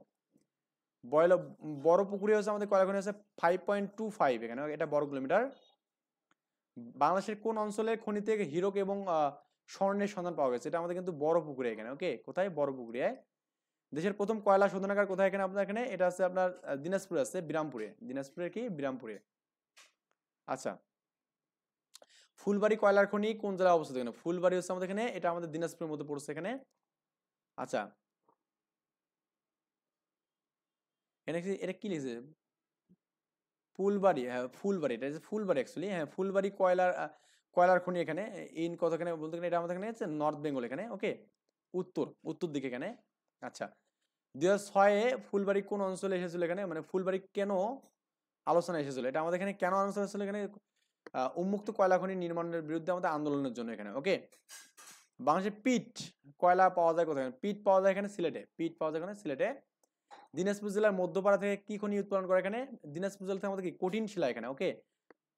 বড় পুকুরে হচ্ছে আমাদের কয়লা খনি হচ্ছে 5.25 এখানে, এটা বর্গ কিলোমিটার। বাংলাদেশের কোন অঞ্চলের খনি থেকে হীরক এবং স্বর্ণের সন্ধান পাওয়া গেছে? এটা আমাদের কিন্তু বড় পুকুরে এখানে। ওকে, কোথায়? বড় পুকুরে। দেশের প্রথম কয়লা শোধনাগার কোথায় এখানে আপনার? এখানে এটা আছে আপনার দিনাজপুরে আছে, বিরামপুরে। দিনাজপুরে কি? বিরামপুরে। আচ্ছা, ফুলবাড়ি কয়লার খনি কোন জেলায় অবস্থিত? এখানে ফুলবাড়ি হচ্ছে আমাদের এখানে, এটা আমাদের দিনাজপুরের মধ্যে পড়ছে এখানে। আচ্ছা, এটা কি লিখেছে? ফুলবাড়ি, হ্যাঁ ফুলবাড়ি, এটা ফুলবাড়ি অ্যাকচুয়ালি। হ্যাঁ, ফুলবাড়ি কয়লার খনি এখানে। ইন কত এখানে বলতে গেলে এটা আমাদের এখানে হচ্ছে নর্থ বেঙ্গল এখানে। ওকে, উত্তর দিকে এখানে। আচ্ছা, 2006-এ ফুলবাড়ি কোন অঞ্চলে এসেছিল এখানে? মানে ফুলবাড়ি কেন আলোচনা এসেছিল? এটা আমাদের এখানে কেন আলোচনা এসেছিল এখানে? উন্মুক্ত কয়লা খনি নির্মাণের বিরুদ্ধে আমাদের আন্দোলনের জন্য এখানে। ওকে, বাংলাদেশে কয়লা পাওয়া যায় কোথায়? পিট পাওয়া যায় এখানে সিলেটে। পিট পাওয়া যায় এখানে সিলেটে। দিনাজপুর জেলার মধ্যপাড়া থেকে কি খনি উৎপাদন করে এখানে? দিনাজপুর জেলা থেকে আমাদের কি কঠিন শিলা এখানে। ওকে,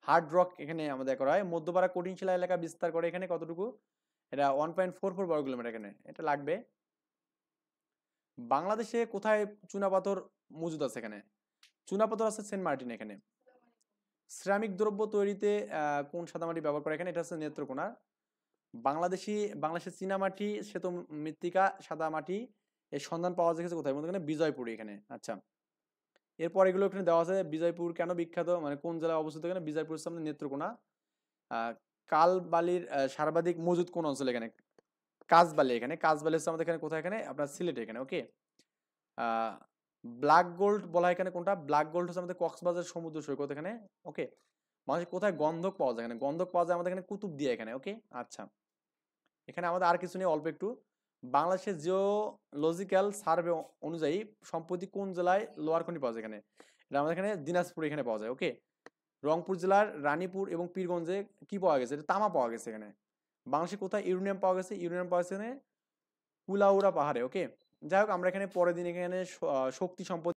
হার্ড রক এখানে আমাদের করা হয়। মধ্যপাড়া কঠিন শিলা এলাকা বিস্তার করে এখানে কতটুকু? এটা 1.44 বর্গ কিলোমিটার এখানে, এটা লাগবে। বাংলাদেশে কোথায় চুনাপাথর মজুদ আছে এখানে? চুনাপাথর আছে সেন্ট মার্টিন এখানে। সিরামিক দ্রব্য তৈরিতে কোন সাদামাটি ব্যবহার করে এখানে? এটা হচ্ছে নেত্রকোনা। বাংলাদেশের চীনামাটি, শ্বেত মৃত্তিকা, সাদা মাটি এর সন্ধান পাওয়া গেছে কোথায়? এখানে বিজয়পুরে এখানে। আচ্ছা, এরপর এগুলো এখানে দেওয়া আছে। বিজয়পুর কেন বিখ্যাত, মানে কোন জেলায় অবস্থিত? এখানে বিজয়পুর সামনে নেত্রকোনা। কাল বালির সর্বাধিক মজুদ কোন অঞ্চলে? এখানে কাঁচবালি এখানে। কাঁচবালি হচ্ছে আমাদের এখানে কোথায়? এখানে আপনার সিলেট এখানে। ওকে, ব্ল্যাক গোল্ড বলা হয় এখানে কোনটা? ব্ল্যাক গোল্ড হচ্ছে আমাদের কক্সবাজার সমুদ্র সৈকত এখানে। ওকে, মানুষ কোথায় গন্ধক পাওয়া যায়? এখানে গন্ধক পাওয়া যায় আমাদের এখানে কুতুবদিয়া এখানে। ওকে, আচ্ছা, এখানে আমাদের আর কিছু নেই, অল্প একটু। বাংলাদেশের জিওলজিক্যাল সার্ভে অনুযায়ী সম্প্রতি কোন জেলায় লোহার খনি পাওয়া যায় এখানে? এটা আমাদের এখানে দিনাজপুর এখানে পাওয়া যায়। ওকে, রংপুর জেলার রানীপুর এবং পীরগঞ্জে কি পাওয়া গেছে? এটা তামা পাওয়া গেছে এখানে। বাংলাদেশে কোথায় ইউরেনিয়াম পাওয়া গেছে? ইউরেনিয়াম পাওয়া গেছে এখানে কুলাউড়া পাহাড়ে। ওকে, যাই হোক, আমরা এখানে পরের দিন এখানে শক্তি সম্পদ